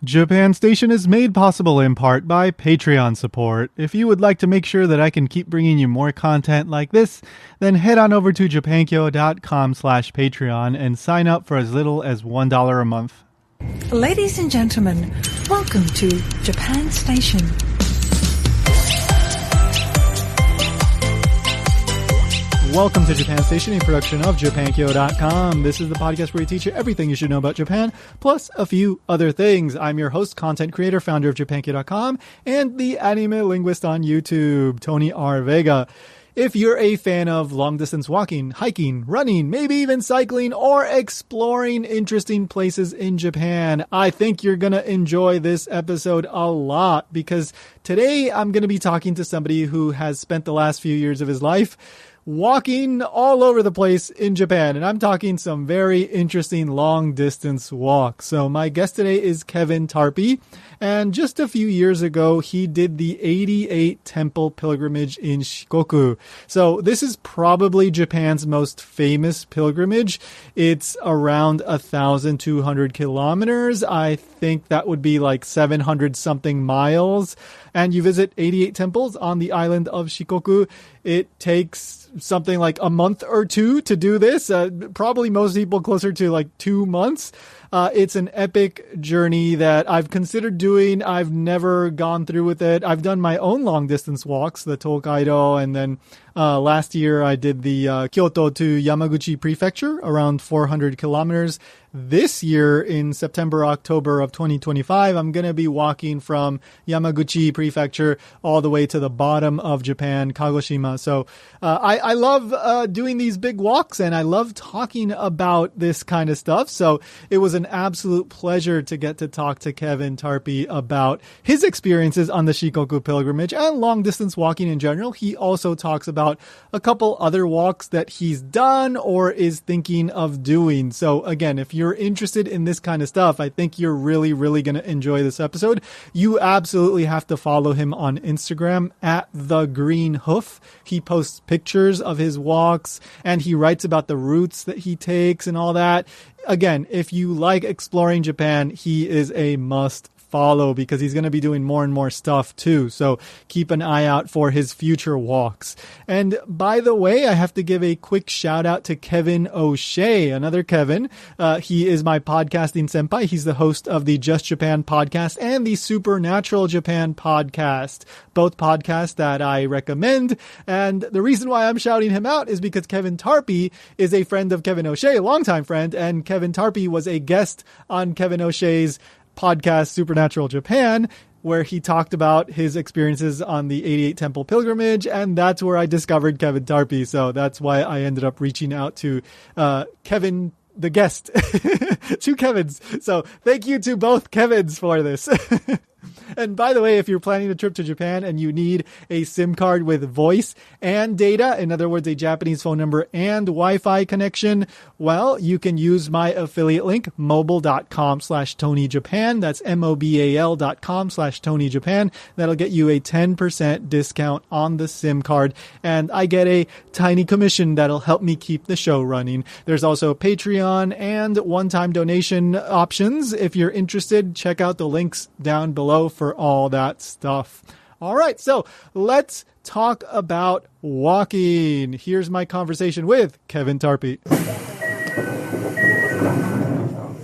Japan Station is made possible in part by Patreon support. If you would like to make sure that I can keep bringing you more content like this, then head on over to japankyo.com/Patreon and sign up for as little as $1 a month. Ladies and gentlemen, welcome to Japan Station. Welcome to Japan Station, a production of japankyo.com. This is the podcast where we teach you everything you should know about Japan, plus a few other things. I'm your host, content creator, founder of japankyo.com, and the anime linguist on YouTube, Tony R. Vega. If you're a fan of long-distance walking, hiking, running, maybe even cycling, or exploring interesting places in Japan, I think you're going to enjoy this episode a lot, because today I'm going to be talking to somebody who has spent the last few years of his life walking all over the place in Japan. And I'm talking some very interesting long distance walks. So my guest today is Kevin Tarpey. And just a few years ago, he did the 88 Temple Pilgrimage in Shikoku. So this is probably Japan's most famous pilgrimage. It's around 1,200 kilometers. I think that would be like 700 something miles. And you visit 88 temples on the island of Shikoku. It takes something like a month or two to do this. Probably most people closer to like 2 months. It's an epic journey that I've considered doing. I've never gone through with it. I've done my own long distance walks, the Tokaido, and then last year I did the Kyoto to Yamaguchi Prefecture, around 400 kilometers. This year in September, October of 2025, I'm going to be walking from Yamaguchi Prefecture all the way to the bottom of Japan, Kagoshima. So I love doing these big walks, and I love talking about this kind of stuff. So it was an absolute pleasure to get to talk to Kevin Tarpey about his experiences on the Shikoku pilgrimage and long distance walking in general. He also talks about a couple other walks that he's done or is thinking of doing. So again, if you're interested in this kind of stuff, I think you're really, really going to enjoy this episode. You absolutely have to follow him on Instagram at The Green Hoof. He posts pictures of his walks and he writes about the routes that he takes and all that. Again, if you like exploring Japan, he is a must follow because he's going to be doing more and more stuff too. So keep an eye out for his future walks. And by the way, I have to give a quick shout out to Kevin O'Shea, another Kevin. He is my podcasting senpai. He's the host of the Just Japan podcast and the Supernatural Japan podcast, both podcasts that I recommend. And the reason why I'm shouting him out is because Kevin Tarpey is a friend of Kevin O'Shea, a longtime friend, and Kevin Tarpey was a guest on Kevin O'Shea's podcast Supernatural Japan, where he talked about his experiences on the 88 Temple Pilgrimage, and that's where I discovered Kevin Tarpey. So that's why I ended up reaching out to Kevin, the guest, two Kevins. So thank you to both Kevins for this. And by the way, if you're planning a trip to Japan and you need a SIM card with voice and data, in other words, a Japanese phone number and Wi-Fi connection, well, you can use my affiliate link, mobile.com/TonyJapan. That's mobal.com/TonyJapan. That'll get you a 10% discount on the SIM card. And I get a tiny commission that'll help me keep the show running. There's also Patreon and one-time donation options. If you're interested, check out the links down below for all that stuff. All right, so let's talk about walking. Here's my conversation with Kevin Tarpey.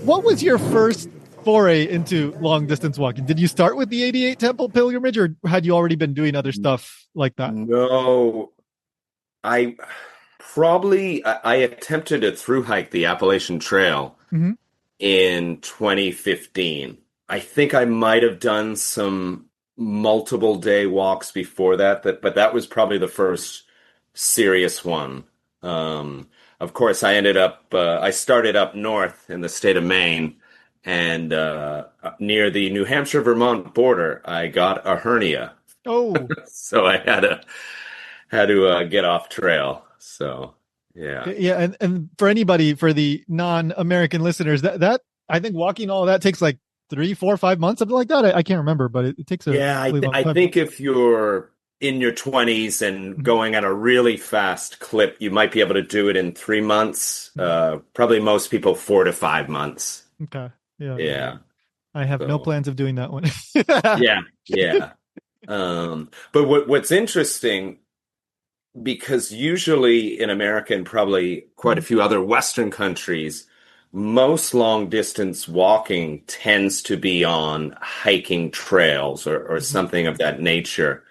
What was your first foray into long distance walking? Did you start with the 88 Temple Pilgrimage, or had you already been doing other stuff like that? No, I attempted to thru hike the Appalachian Trail in 2015. I think I might have done some multiple day walks before that, but that was probably the first serious one. Of course, I started up north in the state of Maine, and near the New Hampshire-Vermont border, I got a hernia. Oh, so I had to get off trail. So yeah, and for anybody, for the non-American listeners, that I think walking all of that takes like 3, 4, 5 months, something like that. I can't remember, but it takes a really long time. I think if you're in your 20s and going at a really fast clip, you might be able to do it in 3 months. Probably most people 4 to 5 months. Okay. Yeah. I have no So plans of doing that one. yeah, yeah. But what's interesting, because usually in America and probably quite a few other Western countries, most long distance walking tends to be on hiking trails or Mhm. something of that nature.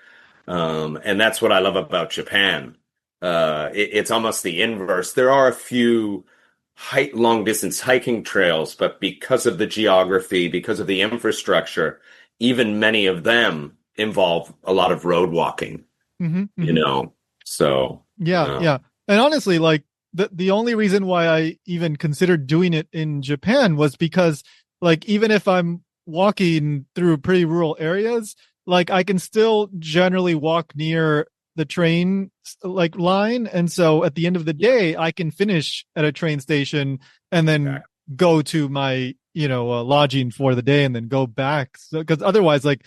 And that's what I love about Japan. It's almost the inverse. There are a few long distance hiking trails, but because of the geography, because of the infrastructure, even many of them involve a lot of road walking, Mhm. you Mhm. know. So, Yeah, yeah. And honestly, like the only reason why I even considered doing it in Japan was because like even if I'm walking through pretty rural areas, like I can still generally walk near the train like line, and so at the end of the yeah, day I can finish at a train station and then exactly. go to my lodging for the day and then go back. So because otherwise like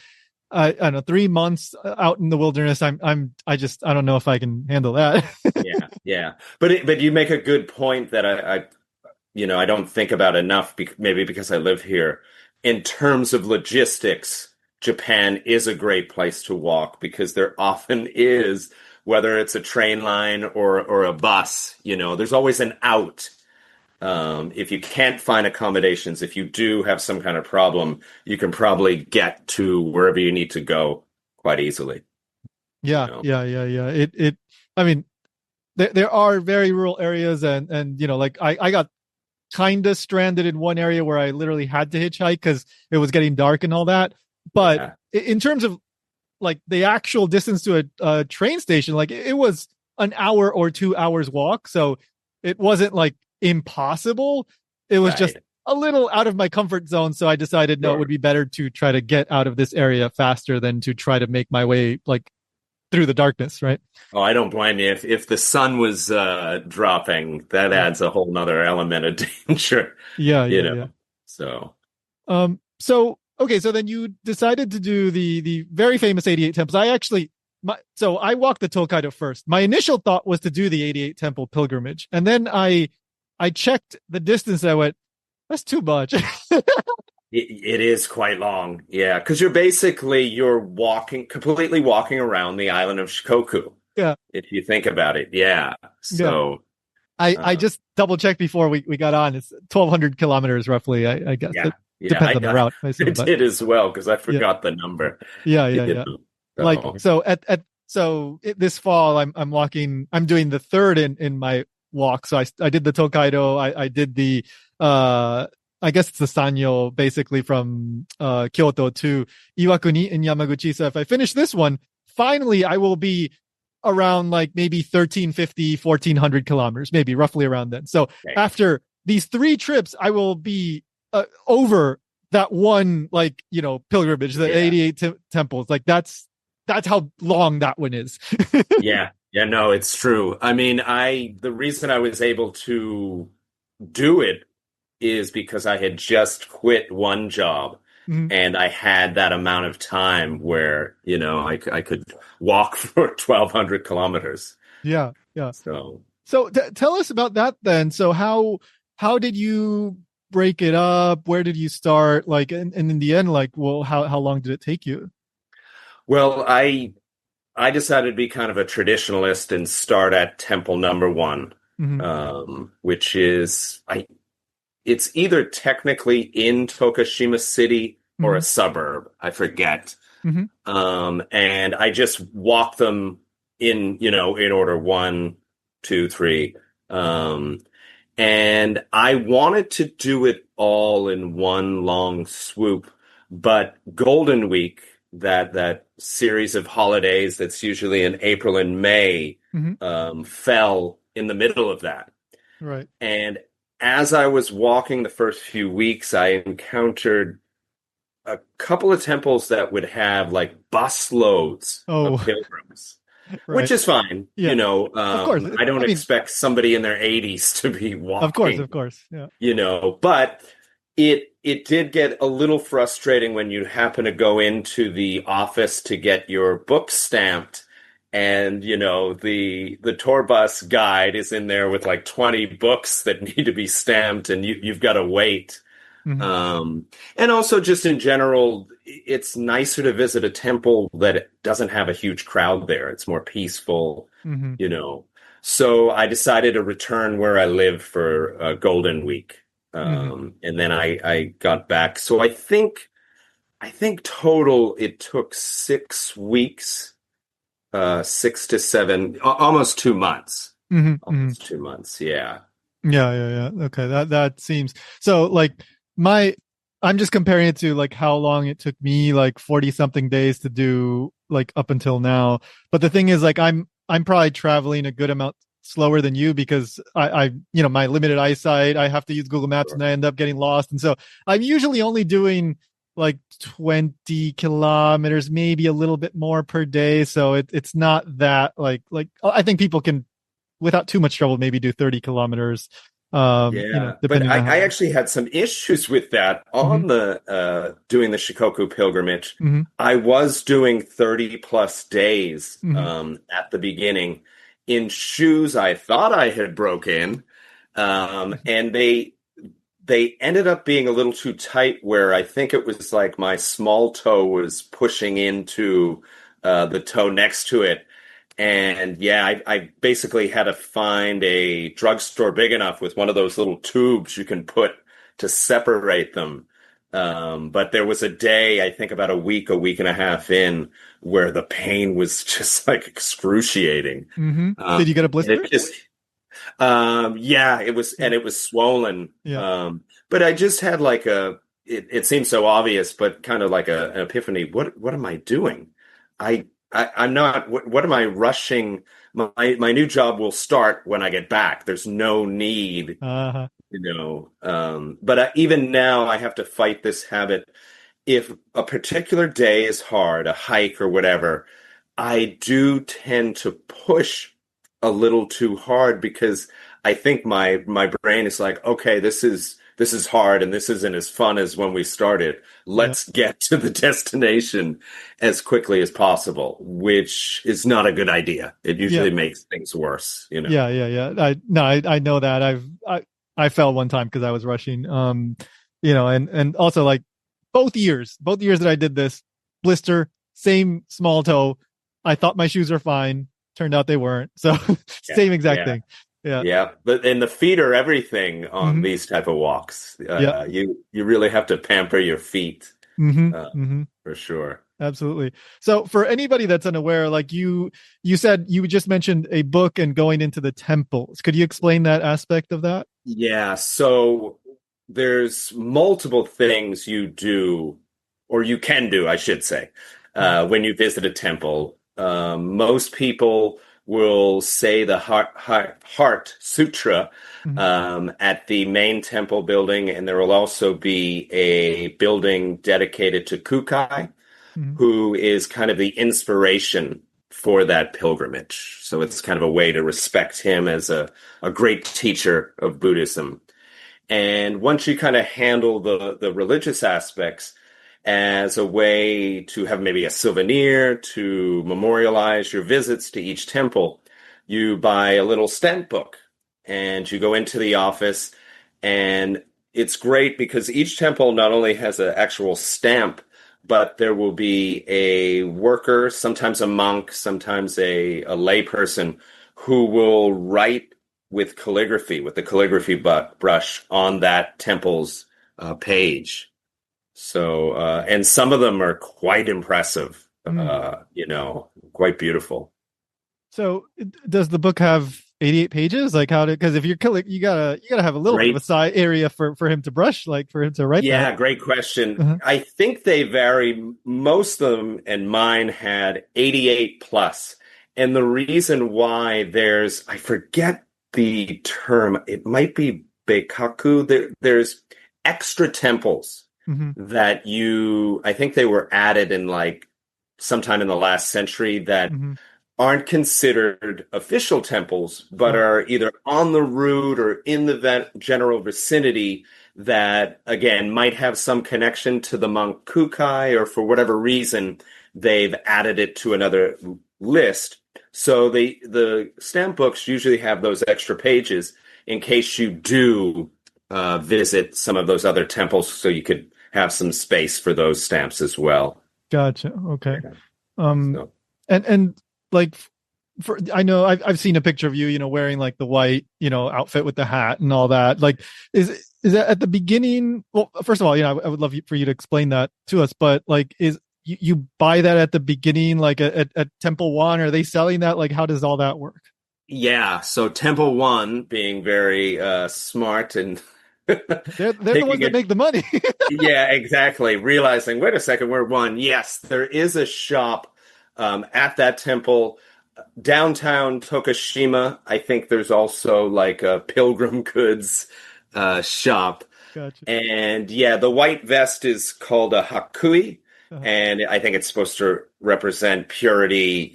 I don't know, 3 months out in the wilderness. I don't know if I can handle that. Yeah, yeah. But you make a good point that I don't think about enough, maybe because I live here. In terms of logistics, Japan is a great place to walk because there often is, whether it's a train line or a bus, there's always an out. If you can't find accommodations, if you do have some kind of problem, you can probably get to wherever you need to go quite easily, you Yeah, know. yeah, yeah, yeah. I mean, there are very rural areas, and like I got kind of stranded in one area where I literally had to hitchhike because it was getting dark and all that. But Yeah, in terms of like the actual distance to a train station, like it was an hour or 2 hours walk, so it wasn't like impossible. It was just right. a little out of my comfort zone, so I decided no, it would Sure. be better to try to get out of this area faster than to try to make my way like through the darkness, right? Oh, I don't blame you. If the sun was dropping, that Yeah, adds a whole nother element of danger, yeah, you yeah, yeah. know. So, So okay, so then you decided to do the very famous 88 temples. So I walked the Tokaido first. My initial thought was to do the 88 temple pilgrimage, and then I checked the distance. And I went, that's too much. it is quite long. Yeah, because you're completely walking around the island of Shikoku, Yeah, if you think about it. Yeah. yeah. So, I uh, just double checked before we got on. It's 1,200 kilometers roughly. I guess yeah, it yeah, depends on the route, I I assume, but did as well because I yeah, forgot the number, yeah, yeah, you yeah. know. Like So, so this fall I'm doing the third in my walk. So I did the Tokaido. I did the uh I guess it's the Sanyo, basically from Kyoto to Iwakuni in Yamaguchi. So if I finish this one, finally I will be around like maybe 1350, 1,400 kilometers, maybe roughly around then. So okay. after these three trips, I will be over that one, like, pilgrimage, the Yeah. 88 temples. Like that's how long that one is. Yeah. Yeah, no, it's true. I mean, the reason I was able to do it is because I had just quit one job Mhm. and I had that amount of time where, I could walk for 1,200 kilometers. Yeah, yeah. So, So tell us about that then. So how did you break it up? Where did you start? Like, and in the end, like, well, how long did it take you? well, I decided to be kind of a traditionalist and start at temple number one, Hmm. which is it's either technically in Tokushima City or a Hmm. suburb. I forget. Hmm. And I just walked them in order one, two, three. Um, and I wanted to do it all in one long swoop, but Golden Week, that series of holidays that's usually in April and May, Hmm. fell in the middle of that. Right. And as I was walking the first few weeks, I encountered a couple of temples that would have like bus loads of Oh, pilgrims, which right. is fine. Yeah. Of course. I don't I mean, expect somebody in their 80s to be of course, walking, of course. Yeah. but it did get a little frustrating when you happen to go into the office to get your book stamped and the tour bus guide is in there with like 20 books that need to be stamped and you've got to wait. Hmm. And also just in general, it's nicer to visit a temple that doesn't have a huge crowd there. It's more peaceful, Hmm. you know. So I decided to return where I live for Golden Week. Hmm. And then I got back. So I think total it took 6 weeks, 6 to 7, almost 2 months. Hmm. Hmm. Almost 2 months, yeah. Yeah, yeah, yeah. Okay, that seems so. Like my, I'm just comparing it to like how long it took me, like 40 something days to do, like up until now. But the thing is, like I'm probably traveling a good amount slower than you because my limited eyesight, I have to use Google Maps Sure. and I end up getting lost. And so I'm usually only doing like 20 kilometers, maybe a little bit more per day. So it's not that like I think people can without too much trouble, maybe do 30 kilometers, Yeah, but depending I, on I how. actually had some issues with that Hmm. on the doing the Shikoku pilgrimage. Hmm. I was doing 30 plus days Hmm. at the beginning in shoes I thought I had broken, and they ended up being a little too tight where I think it was like my small toe was pushing into the toe next to it. And yeah, I basically had to find a drugstore big enough with one of those little tubes you can put to separate them. But there was a day, I think about a week and a half in, where the pain was just like excruciating. Hmm. Did you get a And blister? it just yeah, it was, Yeah. and it was swollen. Yeah. But I just had like it seems so obvious, but kind of like an epiphany. What am I doing? I'm not, what am I rushing? My new job will start when I get back. There's no need, Uh-huh. but even now I have to fight this habit. If a particular day is hard, a hike or whatever, I do tend to push a little too hard because I think my brain is like, okay, this is hard and this isn't as fun as when we started. Yeah. Let's get to the destination as quickly as possible, which is not a good idea. It Yeah. usually makes things worse, you know. Yeah. Yeah. Yeah. I know that I fell one time because I was rushing. And also like both years that I did this blister, same small toe. I thought my shoes are fine. Turned out they weren't. So Yeah, same exact yeah. thing. Yeah. Yeah, but and the feet are everything on Hmm. these type of walks. Yeah. You really have to pamper your feet, Hmm. uh, Hmm. for sure. Absolutely. So for anybody that's unaware, like you said you just mentioned a book and going into the temples. Could you explain that aspect of that? Yeah, so there's multiple things you do, or you can do, I should say, Mhm. when you visit a temple. Most people will say the Heart Sutra Mhm. at the main temple building, and there will also be a building dedicated to Kukai, Mhm. who is kind of the inspiration for that pilgrimage. So it's kind of a way to respect him as a great teacher of Buddhism. And once you kind of handle the religious aspects as a way to have maybe a souvenir to memorialize your visits to each temple, you buy a little stamp book and you go into the office. And it's great because each temple not only has an actual stamp, but there will be a worker, sometimes a monk, sometimes a layperson, who will write with calligraphy, with the calligraphy brush on that temple's page. So, and some of them are quite impressive, Mm. quite beautiful. So does the book have 88 pages? Like how to, because if you're killing, you gotta have a little bit of a Great. side area for him to brush, like for him to write that. Yeah, great question. Uh-huh. I think they vary. Most of them and mine had 88 plus. And the reason why I forget the term, it might be Beikaku. There's extra temples Hmm. that I think they were added in like sometime in the last century that Hmm. aren't considered official temples, but are either on the route or in the general vicinity that, again, might have some connection to the monk Kukai, or for whatever reason, they've added it to another list. So the stamp books usually have those extra pages in case you do visit some of those other temples so you could have some space for those stamps as well. Gotcha. Okay. Yeah. Um, So, and like I know I've seen a picture of you, wearing like the white, outfit with the hat and all that. Like, is that at the beginning? Well, first of all, I would love for you to explain that to us. But like, is you buy that at the beginning, like at Temple One? Are they selling that? Like, how does all that work? yeah. So Temple One being very smart and They're the ones taking that it. make the money. Yeah, exactly. Realizing, wait a second, we're one. Yes, there is a shop at that temple downtown Tokushima. I think there's also like a pilgrim goods shop. Gotcha. And yeah, the white vest is called a hakui. Uh-huh. And I think it's supposed to represent purity,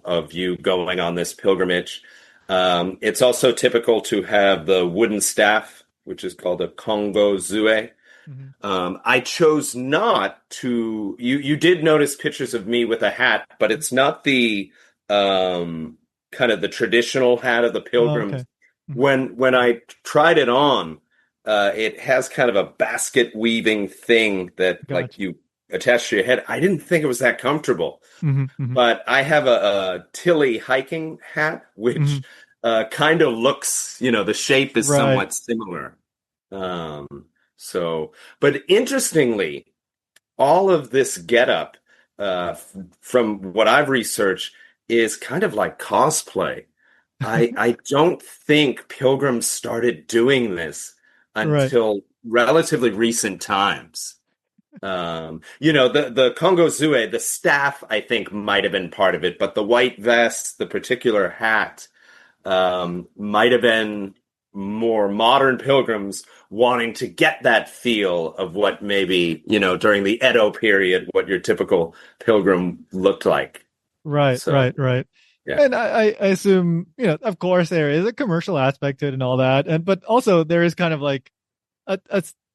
of you going on this pilgrimage. It's also typical to have the wooden staff, which is called a Kongo Zue. Mhm. I chose not to. You did notice pictures of me with a hat, but it's not the kind of the traditional hat of the Oh, pilgrims. okay. Mhm. When I tried it on, it has kind of a basket weaving thing that like Gotcha. you attach to your head. I didn't think it was that comfortable, Mhm. Mhm. but I have a Tilly hiking hat, which Mhm. kind of looks, the shape is Right. somewhat similar. Um, so, but interestingly, all of this getup, from what I've researched, is kind of like cosplay. I don't think pilgrims started doing this Right. until relatively recent times. The Congo Zue, the staff, I think might have been part of it, but the white vest, the particular hat, might have been more modern pilgrims wanting to get that feel of what maybe, during the Edo period, what your typical pilgrim looked like. Right, So, right, right. yeah. And I assume, of course there is a commercial aspect to it and all that. But also there is kind of like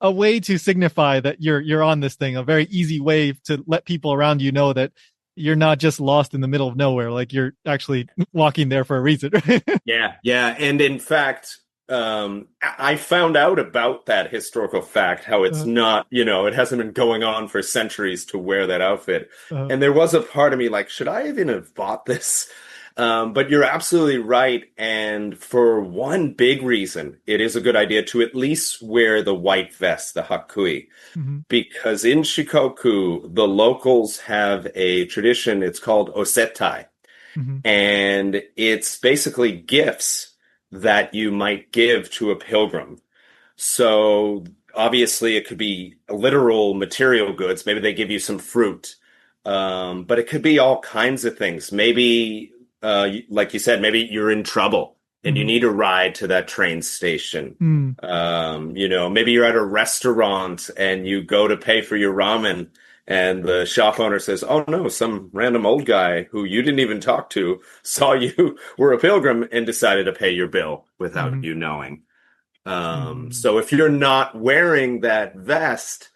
a way to signify that you're on this thing, a very easy way to let people around you know that you're not just lost in the middle of nowhere, like you're actually walking there for a reason. Right? Yeah, yeah. And in fact, I found out about that historical fact, how it's uh, not, it hasn't been going on for centuries to wear that outfit. uh, And there was a part of me like, should I even have bought this? But you're absolutely right. And for one big reason, it is a good idea to at least wear the white vest, the hakui, mhm, because in Shikoku, the locals have a tradition. It's called osetai. mhm, And it's basically gifts that you might give to a pilgrim. So obviously, it could be literal material goods. Maybe they give you some fruit, but it could be all kinds of things. Maybe, like you said, maybe you're in trouble and you mhm, need a ride to that train station. mm, Maybe you're at a restaurant and you go to pay for your ramen. And the shop owner says, "Oh no, some random old guy who you didn't even talk to saw you were a pilgrim and decided to pay your bill without mhm, you knowing." mhm. So if you're not wearing that vest,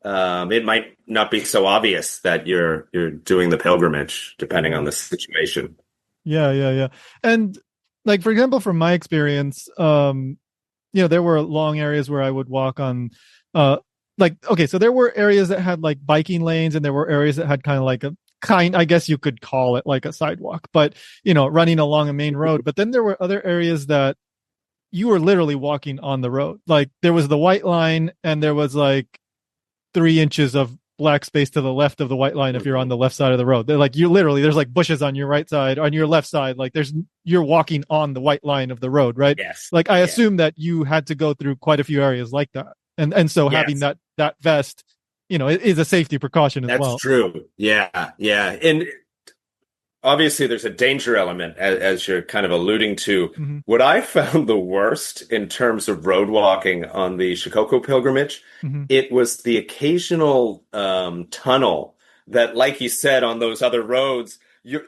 it might not be so obvious that you're doing the pilgrimage, depending on Right. the situation. Yeah, yeah, yeah. And like for example, from my experience, there were long areas where I would walk on uh like okay, so there were areas that had like biking lanes and there were areas that had kind of like a kind I guess you could call it like a sidewalk, but running along a main road. But then there were other areas that you were literally walking on the road. Like there was the white line and there was like 3 inches of black space to the left of the white line if you're on Mhm. the left side of the road. They're like you literally there's like bushes on your right side, on your left side, like you're walking on the white line of the road, right? Yes. Like I Yeah. assume that you had to go through quite a few areas like that. And so having Yes. that vest, it is a safety precaution as That's well. true. Yeah. Yeah. And obviously there's a danger element as you're kind of alluding to. Mm-hmm. What I found the worst in terms of road walking on the Shikoku pilgrimage, Mm-hmm. it was the occasional tunnel that, like you said, on those other roads,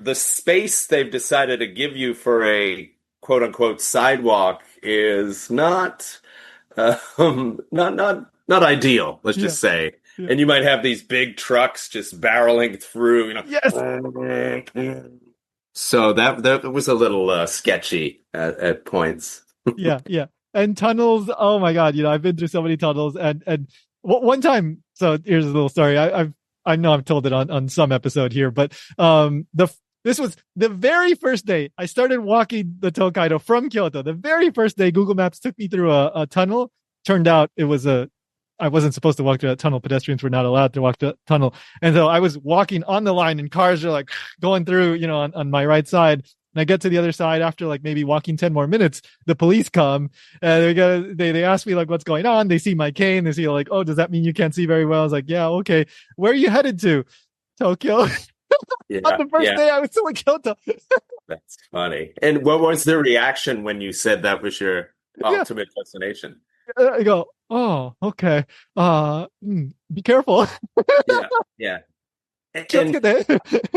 the space they've decided to give you for a quote unquote sidewalk is not ideal, let's Yeah. just say. Yeah. And you might have these big trucks just barreling through, Yes. So that was a little sketchy at points. Yeah. Yeah. and tunnels. Oh my God. I've been through so many tunnels and one time, so here's a little story. I know I've told it on some episode here, but, this was the very first day I started walking the Tokaido from Kyoto. The very first day Google Maps took me through a tunnel. Turned out it was I wasn't supposed to walk through that tunnel. Pedestrians were not allowed to walk the tunnel. And so I was walking on the line and cars are like going through, on my right side. And I get to the other side after like maybe walking 10 more minutes, the police come and they ask me like, what's going on? They see my cane. They see like, oh, does that mean you can't see very well? I was like, yeah, okay. Where are you headed to? Tokyo. Yeah, On the first day I was still in Kyoto. That's funny. And what was the reaction when you said that was your ultimate destination? I go, oh, okay. Be careful. Yeah. And,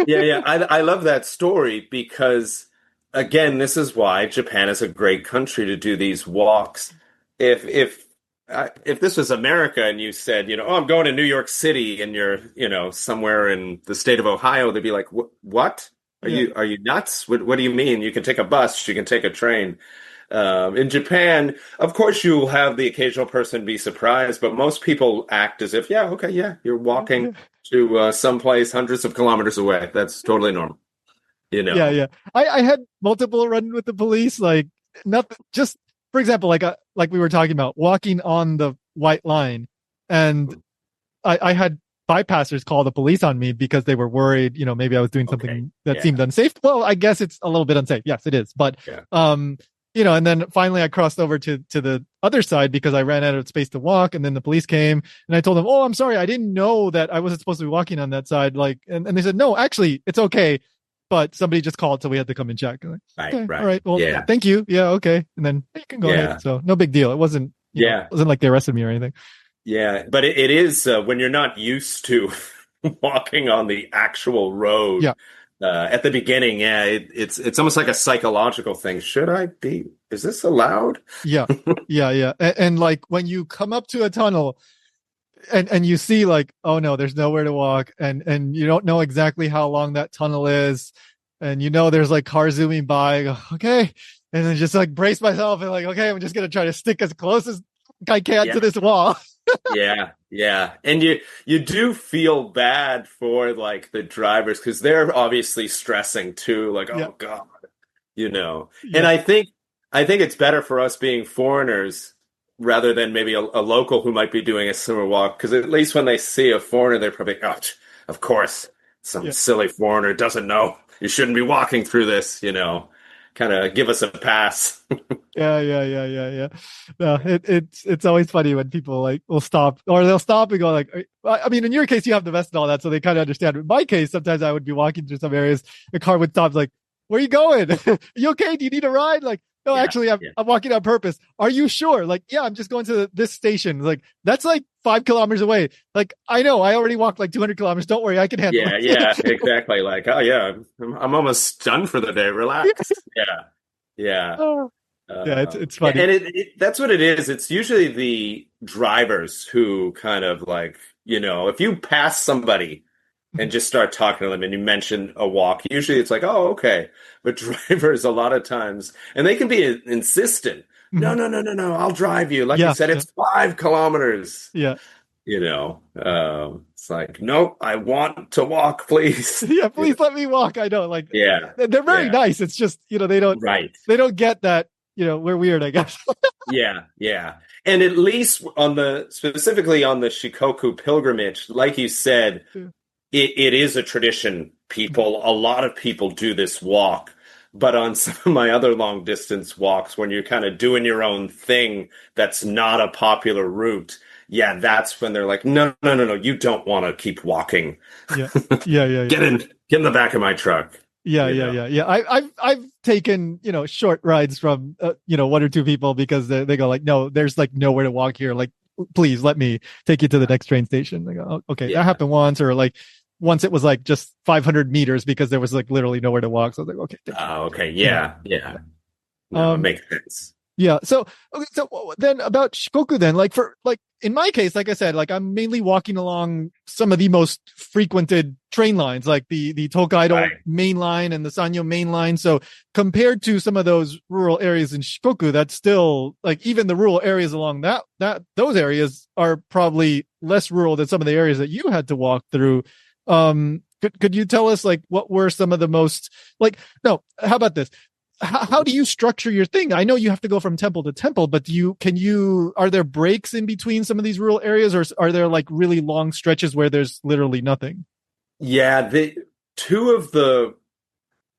yeah. I love that story because, again, this is why Japan is a great country to do these walks. If this was America and you said, oh, I'm going to New York City and you're, somewhere in the state of Ohio, they'd be like, what? Are you nuts? What do you mean? You can take a bus, you can take a train. In Japan, of course, you'll have the occasional person be surprised, but most people act as if, you're walking to someplace hundreds of kilometers away. That's totally normal. Yeah. I had multiple run with the police, like nothing. Just for example, like we were talking about walking on the white line, and I had bypassers call the police on me because they were worried, maybe I was doing something that seemed unsafe. Well, I guess it's a little bit unsafe. Yes, it is. But, and then finally I crossed over to the other side because I ran out of space to walk. And then the police came and I told them, oh, I'm sorry. I didn't know that I wasn't supposed to be walking on that side. Like, and they said, no, actually it's okay. But somebody just called, so we had to come and check. Like, okay, right. All right. Well, thank you. Yeah. Okay. And then you can go ahead. So no big deal. It wasn't, it wasn't like they arrested me or anything. Yeah. But it is when you're not used to walking on the actual road. Yeah. At the beginning, it's almost like a psychological thing. Is this allowed? Yeah. And like when you come up to a tunnel and you see like, oh no, there's nowhere to walk and you don't know exactly how long that tunnel is. And there's like cars zooming by. I go, okay. And then just like brace myself and like, okay, I'm just going to try to stick as close as I can to this wall. Yeah. And you do feel bad for like the drivers because they're obviously stressing too. Like, oh God, And I think it's better for us being foreigners rather than maybe a local who might be doing a similar walk. Because at least when they see a foreigner, they're probably, oh, of course, some silly foreigner doesn't know. You shouldn't be walking through this, kind of give us a pass. Yeah. No, it's always funny when people like will stop or they'll stop and go like, I mean, in your case, you have the vest and all that, so they kind of understand. In my case, sometimes I would be walking through some areas, the car would stop like, where are you going? Are you okay? Do you need a ride? Like, no, actually, I'm walking on purpose. Are you sure? Like, yeah, I'm just going to this station. Like, that's like 5 kilometers away. Like, I know, I already walked like 200 kilometers. Don't worry, I can handle it. Yeah, exactly. Like, oh yeah, I'm almost done for the day. Relax. Yeah. It's funny. And that's what it is. It's usually the drivers who kind of like, if you pass somebody and just start talking to them and you mention a walk, usually it's like, oh, okay. But drivers a lot of times, and they can be insistent. No, I'll drive you. Like you said, it's 5 kilometers. Yeah. It's like, nope, I want to walk, please. Please let me walk. I know. Like, they're very nice. It's just, they don't get that, we're weird, I guess. Yeah. And at least specifically on the Shikoku pilgrimage, like you said, it is a tradition. A lot of people do this walk. But on some of my other long distance walks, when you're kind of doing your own thing, that's not a popular route. Yeah, that's when they're like, no, you don't want to keep walking. Yeah. Get in the back of my truck. Yeah. I've taken, short rides from, 1 or 2 people because they go like, no, there's like nowhere to walk here. Like, please let me take you to the next train station. They go, oh, okay, that happened once, or like once it was like just 500 meters because there was like literally nowhere to walk. So I was like, okay. Okay. Yeah. No, it makes sense. Yeah. So, okay, so then about Shikoku then, like for like in my case, like I said, like I'm mainly walking along some of the most frequented train lines, like the Tokaido Right. main line and the Sanyo main line. So compared to some of those rural areas in Shikoku, that's still like even the rural areas along that those areas are probably less rural than some of the areas that you had to walk through. Could you tell us like what were some of the most like no, how about this? How do you structure your thing? I know you have to go from temple to temple, but are there breaks in between some of these rural areas, or are there like really long stretches where there's literally nothing? Yeah, the two of the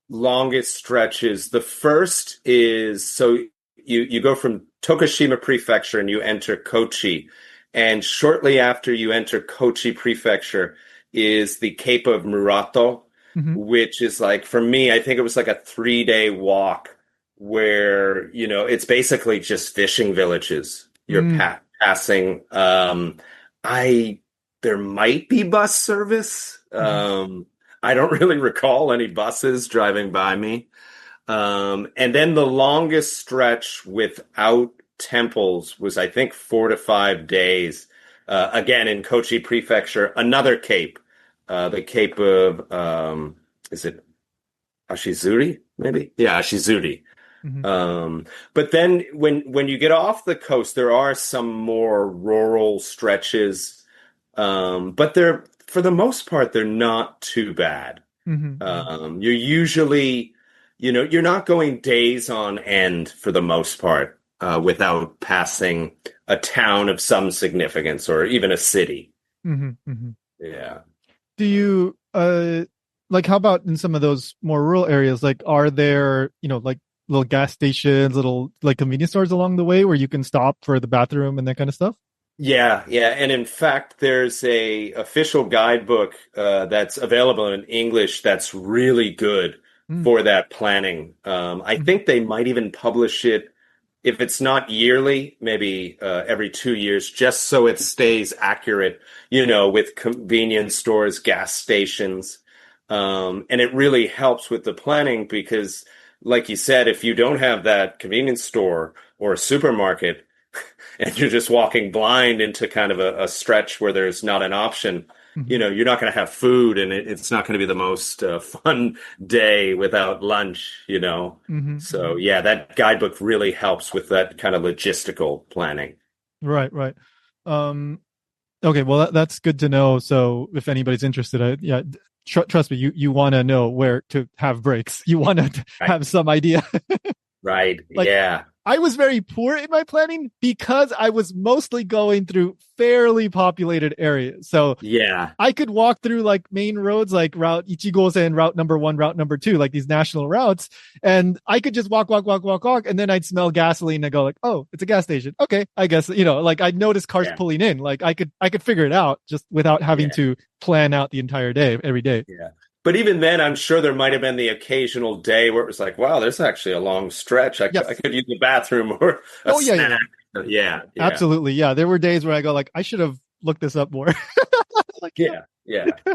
longest stretches. The first is so you go from Tokushima Prefecture and you enter Kochi, and shortly after you enter Kochi Prefecture is the Cape of Murato, Mm-hmm. which is like for me, I think it was like a 3 day walk where it's basically just fishing villages you're Mm, passing. I There might be bus service. mm-hmm. I don't really recall any buses driving by me. And then the longest stretch without temples was, I think, 4 to 5 days. Again, in Kochi Prefecture, another cape, the Cape of, is it Ashizuri? Maybe? Yeah, Ashizuri. Mm-hmm. But then when you get off the coast, there are some more rural stretches, but they're for the most part they're not too bad. Mm-hmm. You're usually, you're not going days on end for the most part without passing a town of some significance or even a city. Mm-hmm. Mm-hmm. Yeah. Do you like how about in some of those more rural areas? Like, are there like little gas stations, little like convenience stores along the way where you can stop for the bathroom and that kind of stuff? Yeah, yeah, and in fact, there's a official guidebook that's available in English that's really good Mm-hmm. for that planning. I think they might even publish it if it's not yearly, maybe every 2 years, just so it stays accurate, with convenience stores, gas stations, and it really helps with the planning because, like you said, if you don't have that convenience store or a supermarket and you're just walking blind into kind of a stretch where there's not an option, Mm-hmm. you're not going to have food and it's not going to be the most fun day without lunch. Mm-hmm. Mm-hmm. So, yeah, that guidebook really helps with that kind of logistical planning. Right, right. Um, okay, well that's good to know. So if anybody's interested, yeah, trust me, you want to know where to have breaks. You want to Right. have some idea. Right. Like Yeah. I was very poor in my planning because I was mostly going through fairly populated areas. So Yeah. I could walk through like main roads like Route Ichigosen, Route number 1, Route number 2, like these national routes. And I could just walk. And then I'd smell gasoline and go like, oh, it's a gas station. Okay. I guess, like I'd notice cars Yeah. pulling in. Like I could figure it out just without having Yeah. to plan out the entire day, every day. Yeah. But even then, I'm sure there might have been the occasional day where it was like, wow, there's actually a long stretch. I Yes. could use the bathroom or a Oh, yeah, yeah, yeah. snack. Yeah. Yeah. Absolutely. Yeah. There were days where I go like, I should have looked this up more. Like, yeah. Yeah. Yeah.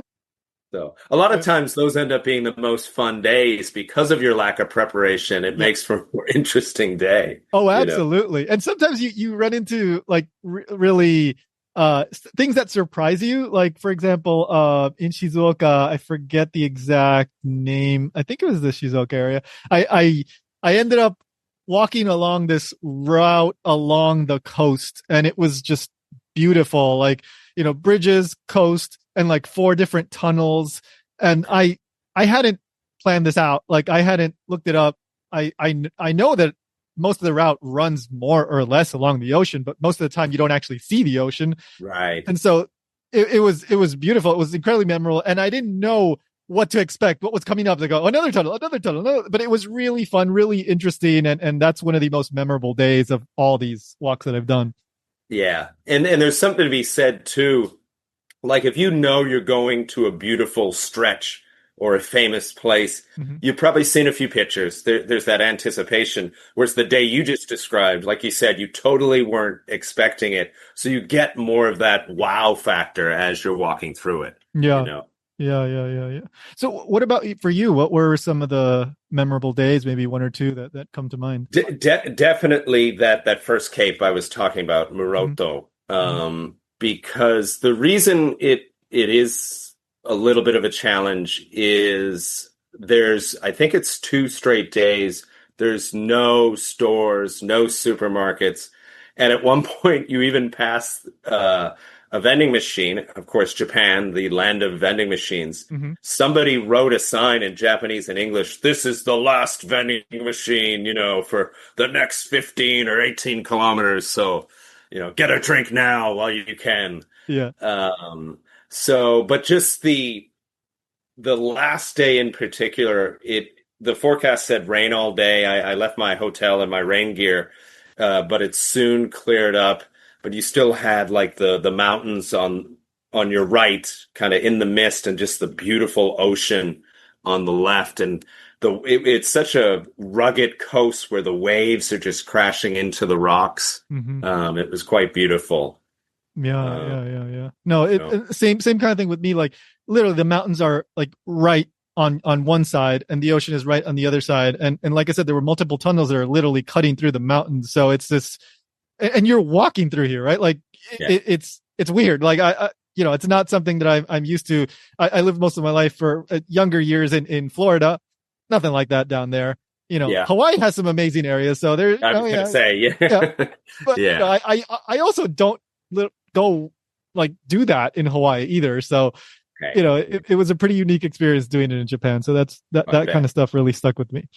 So a lot of times those end up being the most fun days because of your lack of preparation. It Yeah. makes for a more interesting day. Oh, absolutely. And sometimes you run into like really things that surprise you. Like for example, in Shizuoka, I forget the exact name. I think it was the Shizuoka area. I ended up walking along this route along the coast, and it was just beautiful. Like bridges, coast, and like 4 different tunnels. And I hadn't planned this out. Like I hadn't looked it up. I know that most of the route runs more or less along the ocean, but most of the time you don't actually see the ocean. Right. And so it was beautiful. It was incredibly memorable. And I didn't know what to expect, what was coming up. They go, another tunnel, but it was really fun, really interesting. And that's one of the most memorable days of all these walks that I've done. Yeah. And there's something to be said too. Like if you know you're going to a beautiful stretch or a famous place, Mm-hmm. you've probably seen a few pictures. There's that anticipation. Whereas the day you just described, like you said, you totally weren't expecting it. So you get more of that wow factor as you're walking through it. Yeah. Yeah. So what about for you? What were some of the memorable days, maybe one or two that come to mind? Definitely that first cape I was talking about, Hmm. Muroto, Hmm. because the reason it is a little bit of a challenge is I think it's 2 straight days. There's no stores, no supermarkets, and at one point you even pass a vending machine. Of course, Japan, the land of vending machines. Hmm. Somebody wrote a sign in Japanese and English, "This is the last vending machine, for the next 15 or 18 kilometers. So, get a drink now while you can." Yeah. Um, but just the last day in particular, the forecast said rain all day. I left my hotel in my rain gear, but it soon cleared up. But you still had like the mountains on your right, kind of in the mist, and just the beautiful ocean on the left. And it's such a rugged coast where the waves are just crashing into the rocks. Hmm. It was quite beautiful. Um, Yeah. No, same kind of thing with me. Like literally, the mountains are like right on one side, and the ocean is right on the other side. And like I said, there were multiple tunnels that are literally cutting through the mountains. So it's this, and you're walking through here, right? Like yeah, it's weird. Like it's not something that I'm used to. I lived most of my life for younger years in Florida. Nothing like that down there. yeah. Hawaii has some amazing areas. So there, I was gonna yeah, say, yeah. yeah, But yeah. I also don't go like do that in Hawaii either. So Okay, it was a pretty unique experience doing it in Japan. So I that kind bet. of stuff really stuck with me.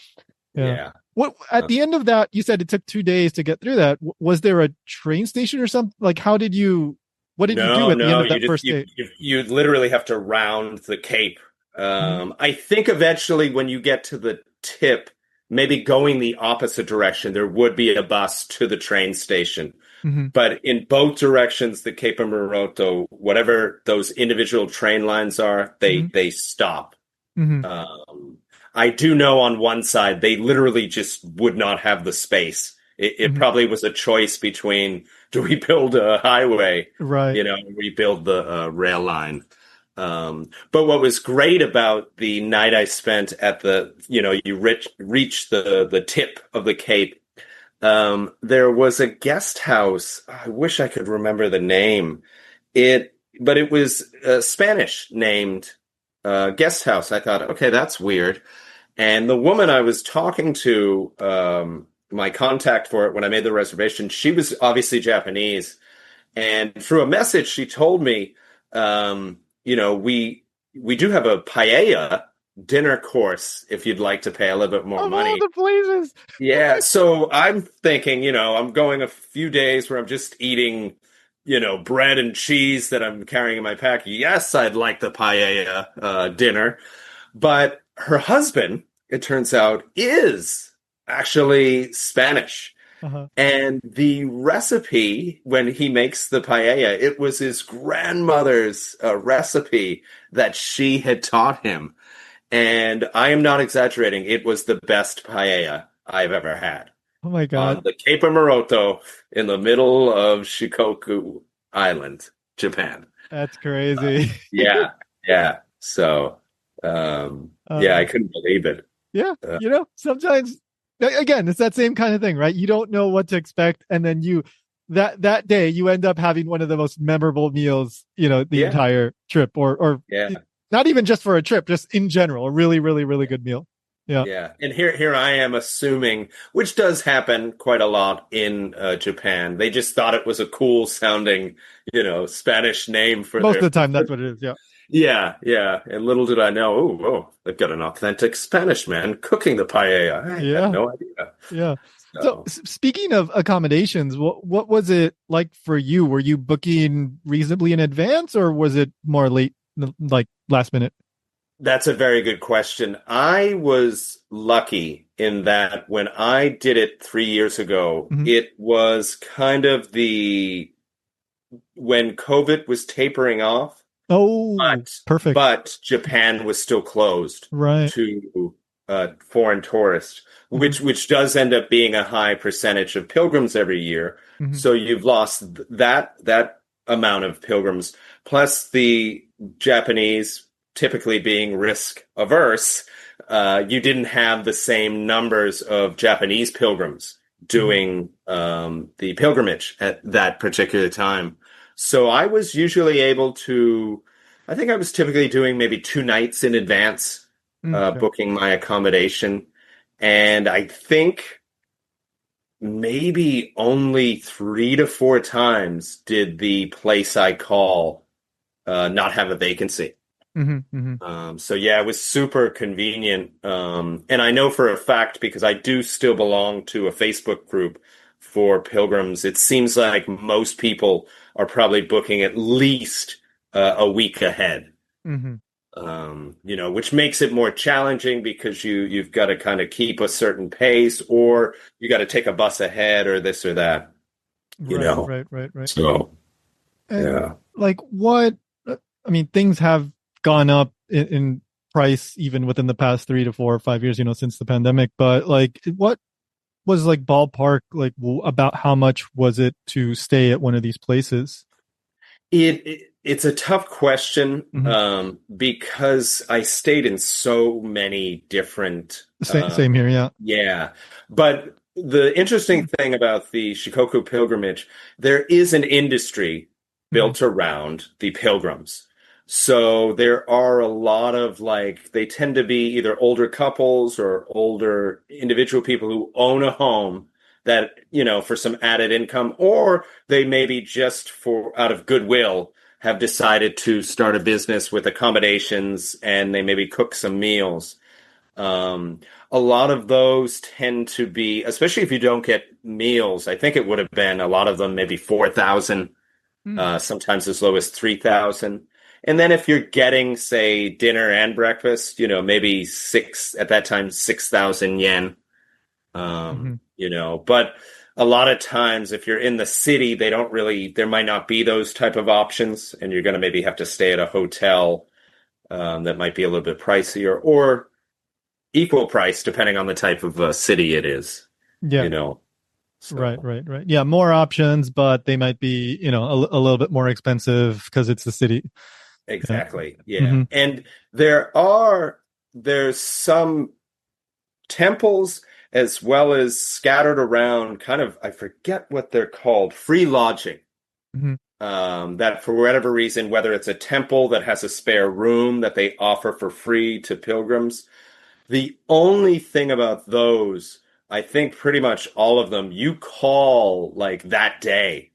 Yeah. Yeah. What at Uh, the end of that, you said it took 2 days to get through that. Was there a train station or something? Like, what did you do no, at the end no, of that first day? you literally have to round the Cape. Mm-hmm. I think eventually when you get to the tip, maybe going the opposite direction, there would be a bus to the train station. Mm-hmm. But in both directions, the Cape of Moroto, whatever those individual train lines are, they stop. Mm-hmm. Um, I do know on one side they literally just would not have the space. It Mm-hmm. probably was a choice between do we build a highway, Right. we build the rail line. But what was great about the night I spent at reach the tip of the Cape, there was a guest house. I wish I could remember the name. But it was Spanish named guest house. I thought, okay, that's weird. And the woman I was talking to, my contact for it when I made the reservation, she was obviously Japanese. And through a message, she told me, we do have a paella dinner course if you'd like to pay a little bit more Of all money. the places. Yeah, so I'm thinking, I'm going a few days where I'm just eating, bread and cheese that I'm carrying in my pack. Yes, I'd like the paella dinner. But her husband, it turns out, is actually Spanish. Uh-huh. And the recipe, when he makes the paella, it was his grandmother's recipe that she had taught him. And I am not exaggerating. It was the best paella I've ever had Oh my God. on the Cape of Moroto in the middle of Shikoku Island, Japan. That's crazy. Yeah, yeah. So, yeah, I Uh, couldn't believe it. yeah. Uh, Sometimes again, it's that same kind of thing, right? You don't know what to expect. And then that day you end up having one of the most memorable meals, the yeah, entire trip or yeah. not even just for a trip, just in general, a really, really, really good meal. Yeah. Yeah, and here I am assuming, which does happen quite a lot in Japan. They just thought it was a cool sounding, Spanish name for Most of their. the time, that's what it is. Yeah. Yeah, yeah. And little did I know, they've got an authentic Spanish man cooking the paella. I had Yeah. no idea. Yeah. So So, speaking of accommodations, what was it like for you? Were you booking reasonably in advance or was it more late, like last minute? that's a very good question. I was lucky in that when I did it 3 years ago, Hmm. it was kind of when COVID was tapering off. Oh, But perfect. Japan was still closed Right. to foreign tourists, Hmm. which does end up being a high percentage of pilgrims every year. Hmm. So you've lost that amount of pilgrims, plus the Japanese typically being risk averse, you didn't have the same numbers of Japanese pilgrims doing the pilgrimage at that particular time. So I was usually able to, I think I was typically doing maybe 2 nights in advance, Okay. booking my accommodation. And I think maybe only 3 to 4 times did the place I call not have a vacancy. Hmm. Hmm. So yeah, it was super convenient. And I know for a fact because I do still belong to a Facebook group for pilgrims. It seems like most people are probably booking at least a week ahead. Hmm. Which makes it more challenging because you've got to kind of keep a certain pace, or you got to take a bus ahead, or this or that. You Right, know. right, right, right. So And yeah. like what, I mean, things have gone up in price even within the past 3 to 4 or 5 years, since the pandemic. But like, what was like ballpark, like about how much was it to stay at one of these places? It's a tough question Hmm. because I stayed in so many different Same here. Yeah. yeah. But the interesting thing about the Shikoku pilgrimage, there is an industry Hmm. built around the pilgrims. So there are a lot of they tend to be either older couples or older individual people who own a home that, for some added income, or they maybe just for out of goodwill have decided to start a business with accommodations and they maybe cook some meals. Um, a lot of those tend to be, especially if you don't get meals, I think it would have been a lot of them maybe 4,000, Mm. sometimes as low as 3,000. And then if you're getting, say, dinner and breakfast, maybe at that time, 6,000 yen. Hmm. But a lot of times if you're in the city, there might not be those type of options, and you're going to maybe have to stay at a hotel that might be a little bit pricier, or equal price depending on the type of city it is, Yeah. you know. Right, So right, right. Yeah, more options, but they might be, a little bit more expensive because it's the city. Yeah. exactly, yeah. Hmm. And there's some temples as well as scattered around kind of, I forget what they're called, free lodging. Hmm. That for whatever reason, whether it's a temple that has a spare room that they offer for free to pilgrims. The only thing about those, I think pretty much all of them, you call that day.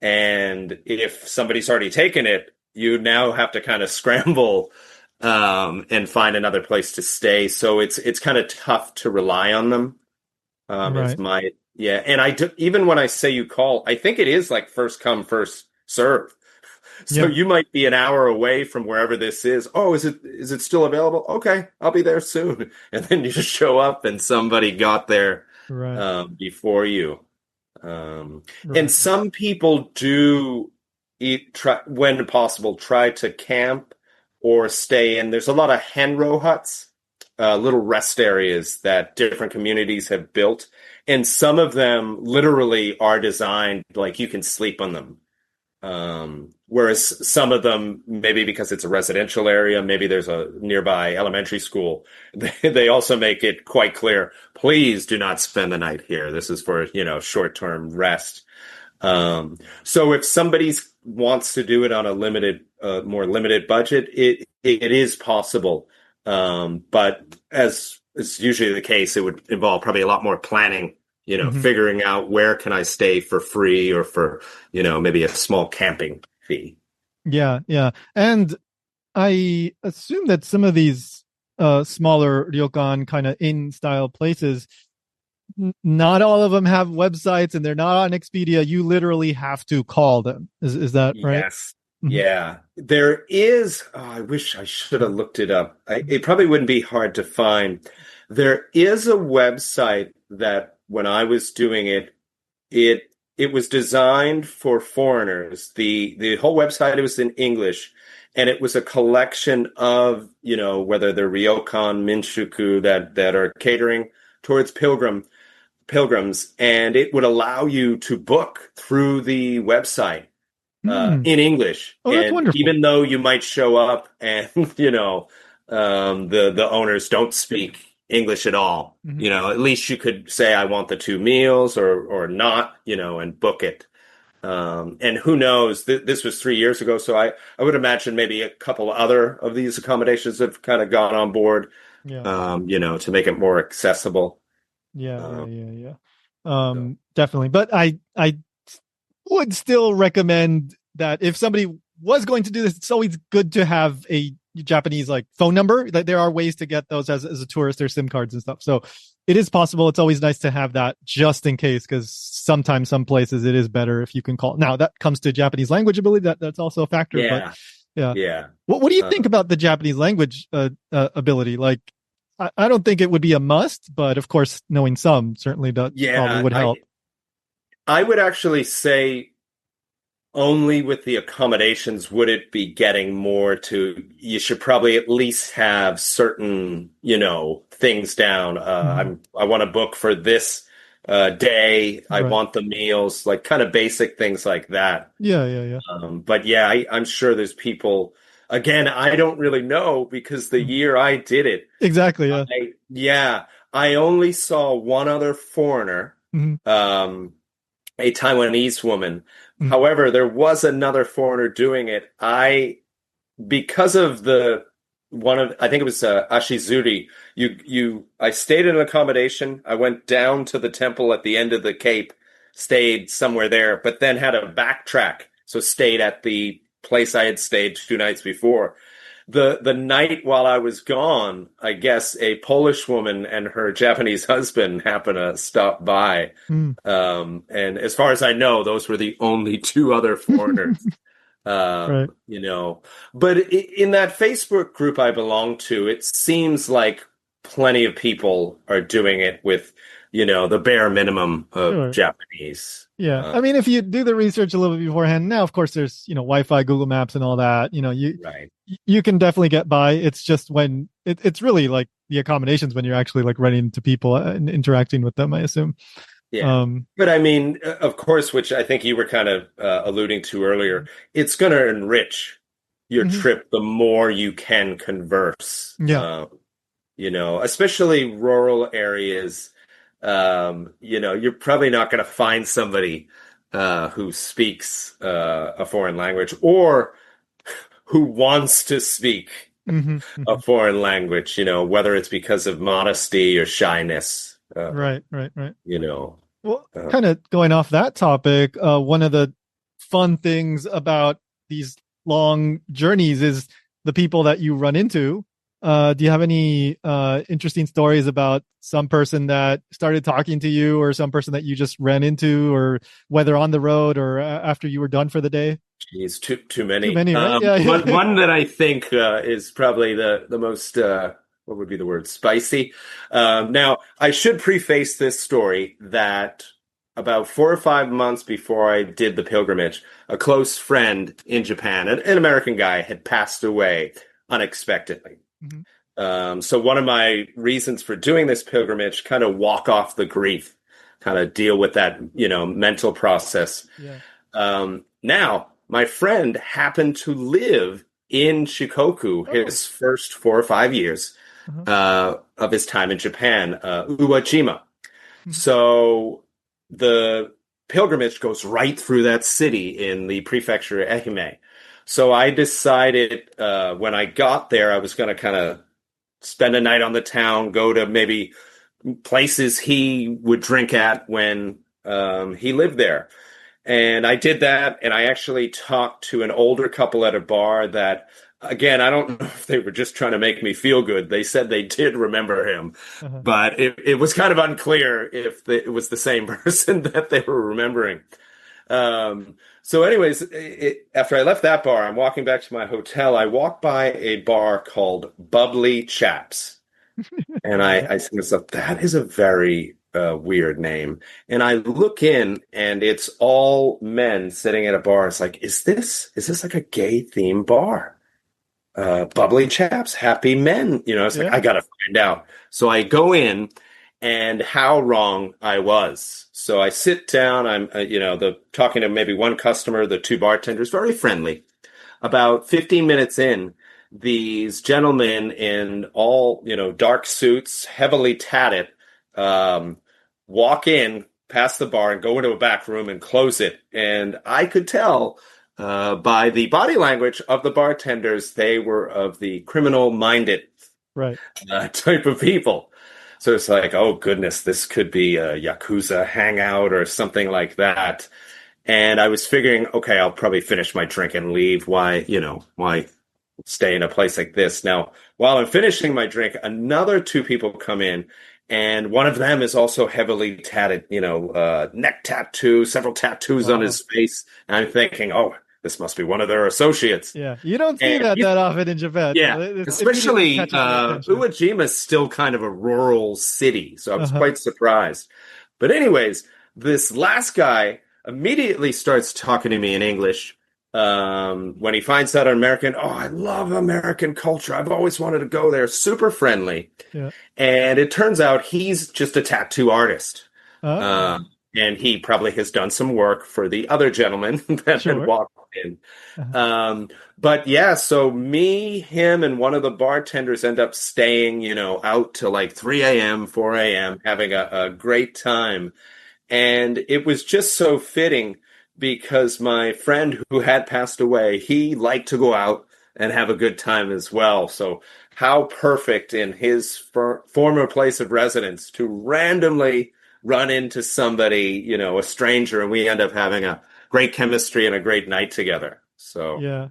And if somebody's already taken it, you now have to kind of scramble and find another place to stay. So it's kind of tough to rely on them. Is Right. my yeah. And even when I say you call, I think it is like first come, first serve. So Yeah. you might be an hour away from wherever this is. Oh, is it still available? Okay, I'll be there soon. And then you just show up and somebody got there Right. before you. Um, and Right. Right. some people do when possible, try to camp or stay in. There's a lot of Ohenro huts, little rest areas that different communities have built. And some of them literally are designed like you can sleep on them. Whereas some of them, maybe because it's a residential area, maybe there's a nearby elementary school, they also make it quite clear, please do not spend the night here. This is for, short-term rest. So if somebody wants to do it on a more limited budget, it is possible. But as is usually the case, it would involve probably a lot more planning, Hmm. figuring out where can I stay for free or for, maybe a small camping fee. Yeah. Yeah. And I assume that some of these smaller ryokan kind of in style places, not all of them have websites and they're not on Expedia. You literally have to call them. Is that right? Yes. Hmm. Yeah. There is, I wish I should have looked it up. It probably wouldn't be hard to find. There is a website that when I was doing it, it it was designed for foreigners. The whole website, it was in English, and it was a collection of, whether they're ryokan, minshuku that are catering towards pilgrims, and it would allow you to book through the website. Hmm. in English. Oh, that's And wonderful. even though you might show up and, the owners don't speak English at all, Hmm. at least you could say, I want the two meals or not, and book it. And who knows, this was 3 years ago. So I would imagine maybe a couple other of these accommodations have kind of gone on board, Yeah. to make it more accessible. Yeah, yeah, Um, yeah, yeah. so, Definitely. But I would still recommend that if somebody was going to do this, it's always good to have a Japanese like phone number. Like there are ways to get those as a tourist. There's SIM cards and stuff. So it is possible. It's always nice to have that just in case, because sometimes some places it is better if you can call. Now that comes to Japanese language ability. That's also a factor. But yeah, yeah, yeah. what do you think Uh, about the Japanese language ability? Like, I don't think it would be a must, but of course, knowing some certainly probably yeah, would help. I would actually say only with the accommodations would it be getting more to, you should probably at least have certain, things down. Mhm. I want to book for this day. I Right. want the meals, like kind of basic things like that. Yeah, yeah, yeah. But yeah, I'm sure there's people, again, I don't really know because the Mhm. year I did it, Exactly. Yeah. yeah, I only saw one other foreigner. Mhm. Um, a Taiwanese woman. Mhm. However, there was another foreigner doing it. Because of I think it was Ashizuri. I stayed in an accommodation. I went down to the temple at the end of the Cape, stayed somewhere there, but then had to backtrack. So stayed at the place I had stayed 2 nights before. The night while I was gone, I guess a Polish woman and her Japanese husband happened to stop by. Mhm. And as far as I know, those were the only two other foreigners. Right. But in that Facebook group I belong to, it seems like plenty of people are doing it with, the bare minimum of Sure. Japanese. Yeah. I mean, if you do the research a little bit beforehand, now of course there's Wi-Fi, Google Maps, and all that. Right. You can definitely get by. It's just when it's really like the accommodations when you're actually like running into people and interacting with them, I assume. Yeah. Um. But I mean, of course, which I think you were kind of alluding to earlier, it's going to enrich your Mhm. trip the more you can converse. Yeah. Especially rural areas. You're probably not going to find somebody who speaks a foreign language or who wants to speak Hmm. a Hmm. foreign language, whether it's because of modesty or shyness, Right. Right. Right. you know. Well, Uh, kind of going off that topic, one of the fun things about these long journeys is the people that you run into. Do you have any interesting stories about some person that started talking to you, or some person that you just ran into, or whether on the road or after you were done for the day? Geez, too Too many. many, right? Yeah, yeah. One that I think is probably the most what would be the word, spicy. Now, I should preface this story that about 4 or 5 months before I did the pilgrimage, a close friend in Japan, an American guy, had passed away unexpectedly. Mhm. So one of my reasons for doing this pilgrimage, kind of walk off the grief, kind of deal with that, mental process. Yeah. Now, my friend happened to live in Shikoku Oh. his first 4 or 5 years Uh-huh. of his time in Japan, Uwajima. Mhm. So the pilgrimage goes right through that city in the prefecture of Ehime. So I decided when I got there, I was going to kind of spend a night on the town, go to maybe places he would drink at when he lived there. And I did that, and I actually talked to an older couple at a bar that, again, I don't know if they were just trying to make me feel good. They said they did remember him, Uh-huh. but it was kind of unclear if it was the same person that they were remembering. So anyways, after I left that bar, I'm walking back to my hotel. I walked by a bar called Bubbly Chaps. And Okay. I said to myself, that is a very weird name. And I look in, and it's all men sitting at a bar. It's like, is this like a gay theme bar? Bubbly Chaps, happy men. It's like, Yeah. I gotta find out. So I go in, and how wrong I was. So I sit down, I'm, talking to maybe one customer, the two bartenders, very friendly. About 15 minutes in, these gentlemen in all, dark suits, heavily tatted, walk in past the bar and go into a back room and close it. And I could tell by the body language of the bartenders, they were of the criminal-minded Right. Type of people. So it's like, oh goodness, this could be a Yakuza hangout or something like that. And I was figuring, okay, I'll probably finish my drink and leave. Why stay in a place like this? Now, while I'm finishing my drink, another two people come in, and one of them is also heavily tatted, neck tattoo, several tattoos on his face. And I'm thinking, oh, this must be one of their associates. Yeah, you don't see that often in Japan. Yeah, especially Uejima is still kind of a rural city, so I was quite surprised. But anyways, this last guy immediately starts talking to me in English when he finds out I'm American. Oh, I love American culture. I've always wanted to go there. Super friendly. Yeah. And it turns out he's just a tattoo artist. And he probably has done some work for the other gentleman that had walked in. But yeah, so me, him, and one of the bartenders end up staying, out till like 3 a.m., 4 a.m., having a great time. And it was just so fitting because my friend who had passed away, he liked to go out and have a good time as well. So how perfect in his former place of residence to randomly run into somebody, a stranger, and we end up having a great chemistry and a great night together. So yeah.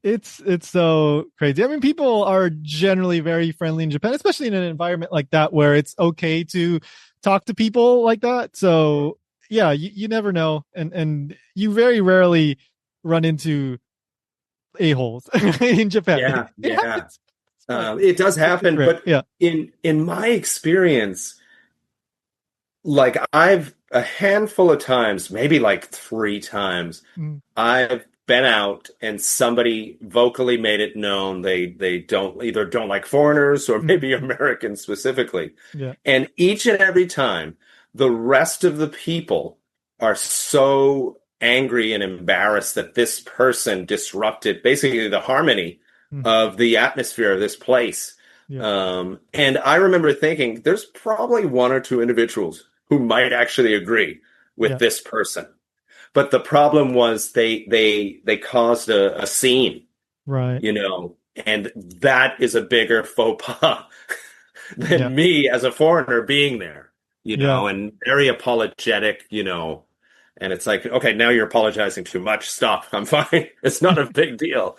It's so crazy. I mean, people are generally very friendly in Japan, especially in an environment like that where it's okay to talk to people like that. So yeah, you never know, and you very rarely run into a-holes in Japan. It does happen, but in my experience, like I've a handful of times, maybe like 3 times, I've been out and somebody vocally made it known they don't like foreigners or maybe Americans specifically. Yeah. And each and every time, the rest of the people are so angry and embarrassed that this person disrupted basically the harmony of the atmosphere of this place. Yeah. And I remember thinking, there's probably 1 or 2 individuals who might actually agree with this person. But the problem was they caused a scene, right? And that is a bigger faux pas than me as a foreigner being there, and very apologetic, and it's like, okay, now you're apologizing too much. Stop. I'm fine. It's not a big deal,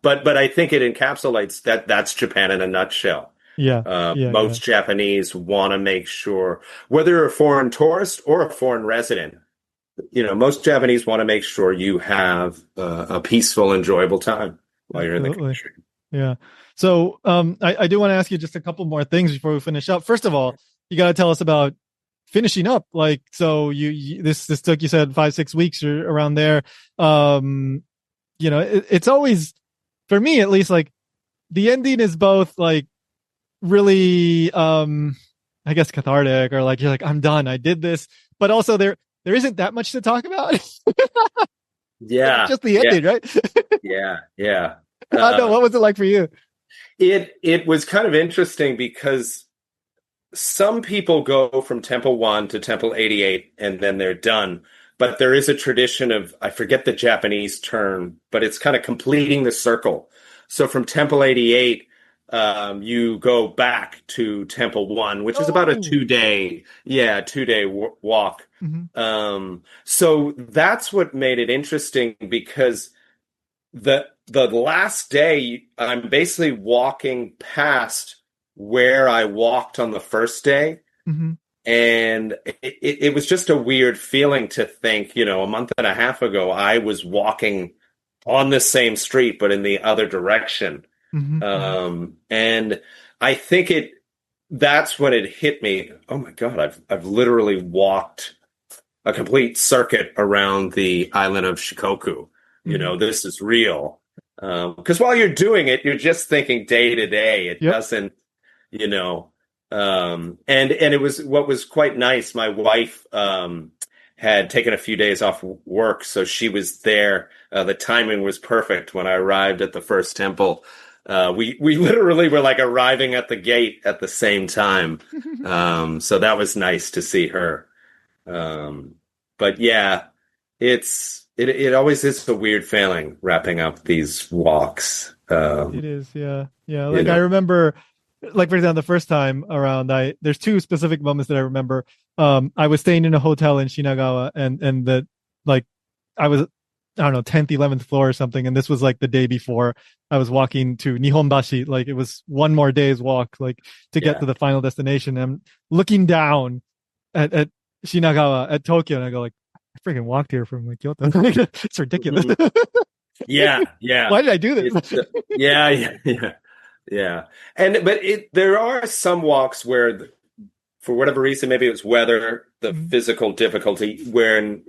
but I think it encapsulates that's Japan in a nutshell. Most Japanese want to make sure, whether you're a foreign tourist or a foreign resident, most Japanese want to make sure you have a peaceful, enjoyable time while you're in the country. Yeah. So I do want to ask you just a couple more things before we finish up. First of all, you got to tell us about finishing up. Like, so this took, you said 5-6 weeks or around there. It's always, for me at least, like the ending is both like really, I guess cathartic, or like, you're like, I'm done. I did this, but also there isn't that much to talk about. Yeah. Just the ending, right? Yeah. I don't know. What was it like for you? It was kind of interesting because some people go from Temple 1 to Temple 88 and then they're done. But there is a tradition of, I forget the Japanese term, but it's kind of completing the circle. So from Temple 88, you go back to Temple 1, which is about a 2-day walk. Mm-hmm. So that's what made it interesting, because the last day I'm basically walking past where I walked on the first day. Mm-hmm. And it was just a weird feeling to think, a month and a half ago, I was walking on the same street, but in the other direction. Mm-hmm. And I think that's when it hit me. Oh my God, I've literally walked a complete circuit around the island of Shikoku. Mm-hmm. This is real. Because while you're doing it, you're just thinking day to day. It doesn't, And it was what was quite nice. My wife had taken a few days off work, so she was there. The timing was perfect when I arrived at the first temple. We literally were like arriving at the gate at the same time. So that was nice to see her. But yeah, it always is a weird feeling wrapping up these walks. It is, yeah. Yeah. Like I remember, like for example, the first time around, there's two specific moments that I remember. I was staying in a hotel in Shinagawa, and the like I was, I don't know, 10th, 11th floor or something, and this was like the day before I was walking to Nihonbashi. Like it was one more day's walk, like to get to the final destination. I'm looking down at Shinagawa at Tokyo, and I go like, I freaking walked here from like Kyoto. It's ridiculous. Yeah. Why did I do this? Yeah. But there are some walks where, for whatever reason, maybe it was weather, the physical difficulty, where,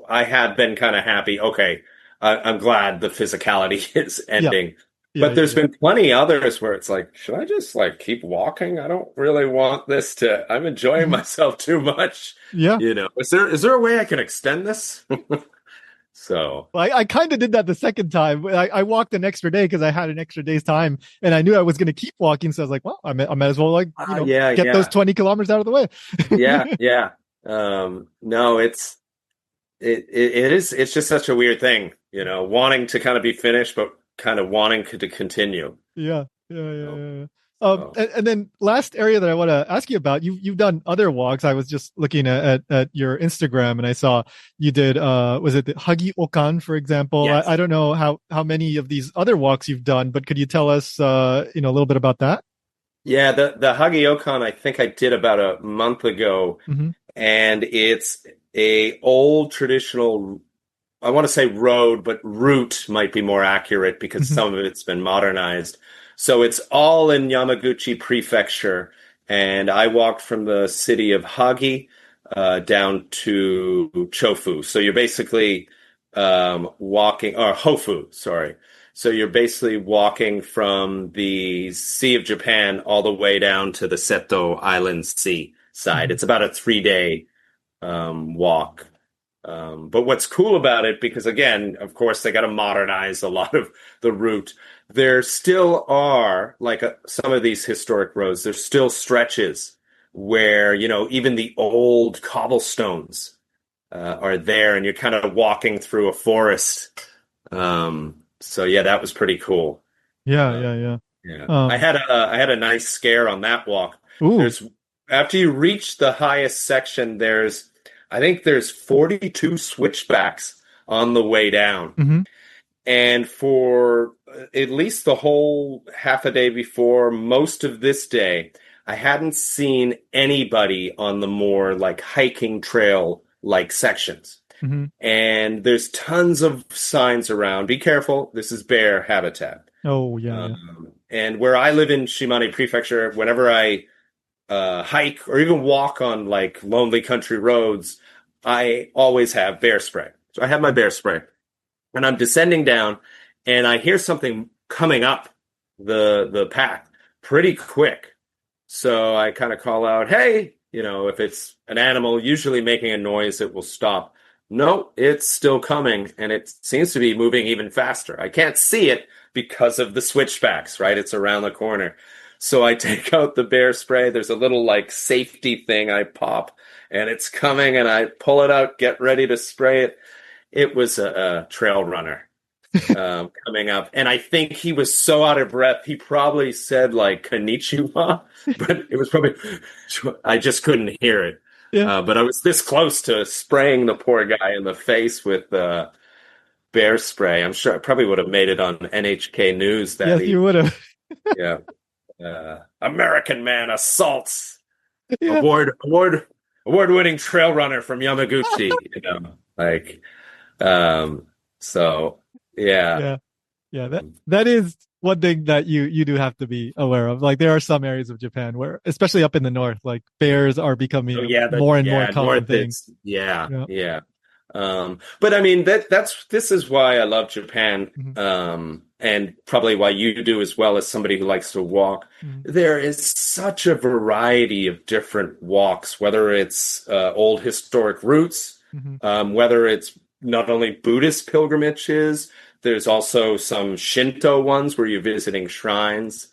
I had been kind of happy. Okay, I'm glad the physicality is ending. But there's been plenty others where it's like, should I just like keep walking? I don't really want this I'm enjoying myself too much. Yeah. Is there a way I can extend this? So I kind of did that the second time. I walked an extra day because I had an extra day's time, and I knew I was going to keep walking. So I was like, well, I might as well get those 20 kilometers out of the way. Yeah. No, it's just such a weird thing, wanting to kind of be finished, but kind of wanting to continue. Yeah. And then last area that I want to ask you about, you've done other walks. I was just looking at your Instagram, and I saw you did was it the Hagi Okan, for example? Yes. I don't know how many of these other walks you've done, but could you tell us a little bit about that? Yeah, the Hagi Okan I think I did about a month ago, and it's a old traditional, I want to say road, but route might be more accurate because some of it's been modernized. So it's all in Yamaguchi Prefecture, and I walked from the city of Hagi down to Chofu. So you're basically walking, or Hofu, sorry. So you're basically walking from the Sea of Japan all the way down to the Seto Island Sea side. It's about a 3-day walk. But what's cool about it, because again, of course, they got to modernize a lot of the route. There still are, like some of these historic roads, there's still stretches where, even the old cobblestones are there, and you're kind of walking through a forest. So yeah, that was pretty cool. Yeah. I had a nice scare on that walk. Ooh. After you reach the highest section, I think there's 42 switchbacks on the way down. And for at least the whole half a day before, most of this day, I hadn't seen anybody on the more like hiking trail like sections. And there's tons of signs around. Be careful. This is bear habitat. Oh, yeah. And where I live in Shimane Prefecture, whenever I hike or even walk on like lonely country roads, I always have bear spray. So I have my bear spray, and I'm descending down, and I hear something coming up the path pretty quick. So I kind of call out, hey, if it's an animal usually making a noise, it will stop. No, it's still coming, and it seems to be moving even faster. I can't see it because of the switchbacks, right? It's around the corner. So I take out the bear spray. There's a little like safety thing I pop, and it's coming, and I pull it out, get ready to spray it. It was a trail runner coming up. And I think he was so out of breath, he probably said like konnichiwa, but it was probably, I just couldn't hear it. Yeah. But I was this close to spraying the poor guy in the face with bear spray. I'm sure I probably would have made it on NHK News that Yes, you would have. Yeah. American man assaults award-winning trail runner from Yamaguchi, so yeah. That is one thing that you do have to be aware of. Like there are some areas of Japan where, especially up in the north, like bears are becoming more and more common things. Yeah. But I mean this is why I love Japan. and probably why you do as well as somebody who likes to walk, Mm-hmm. there is such a variety of different walks, whether it's old historic routes, Mm-hmm. whether it's not only Buddhist pilgrimages, there's also some Shinto ones where you're visiting shrines.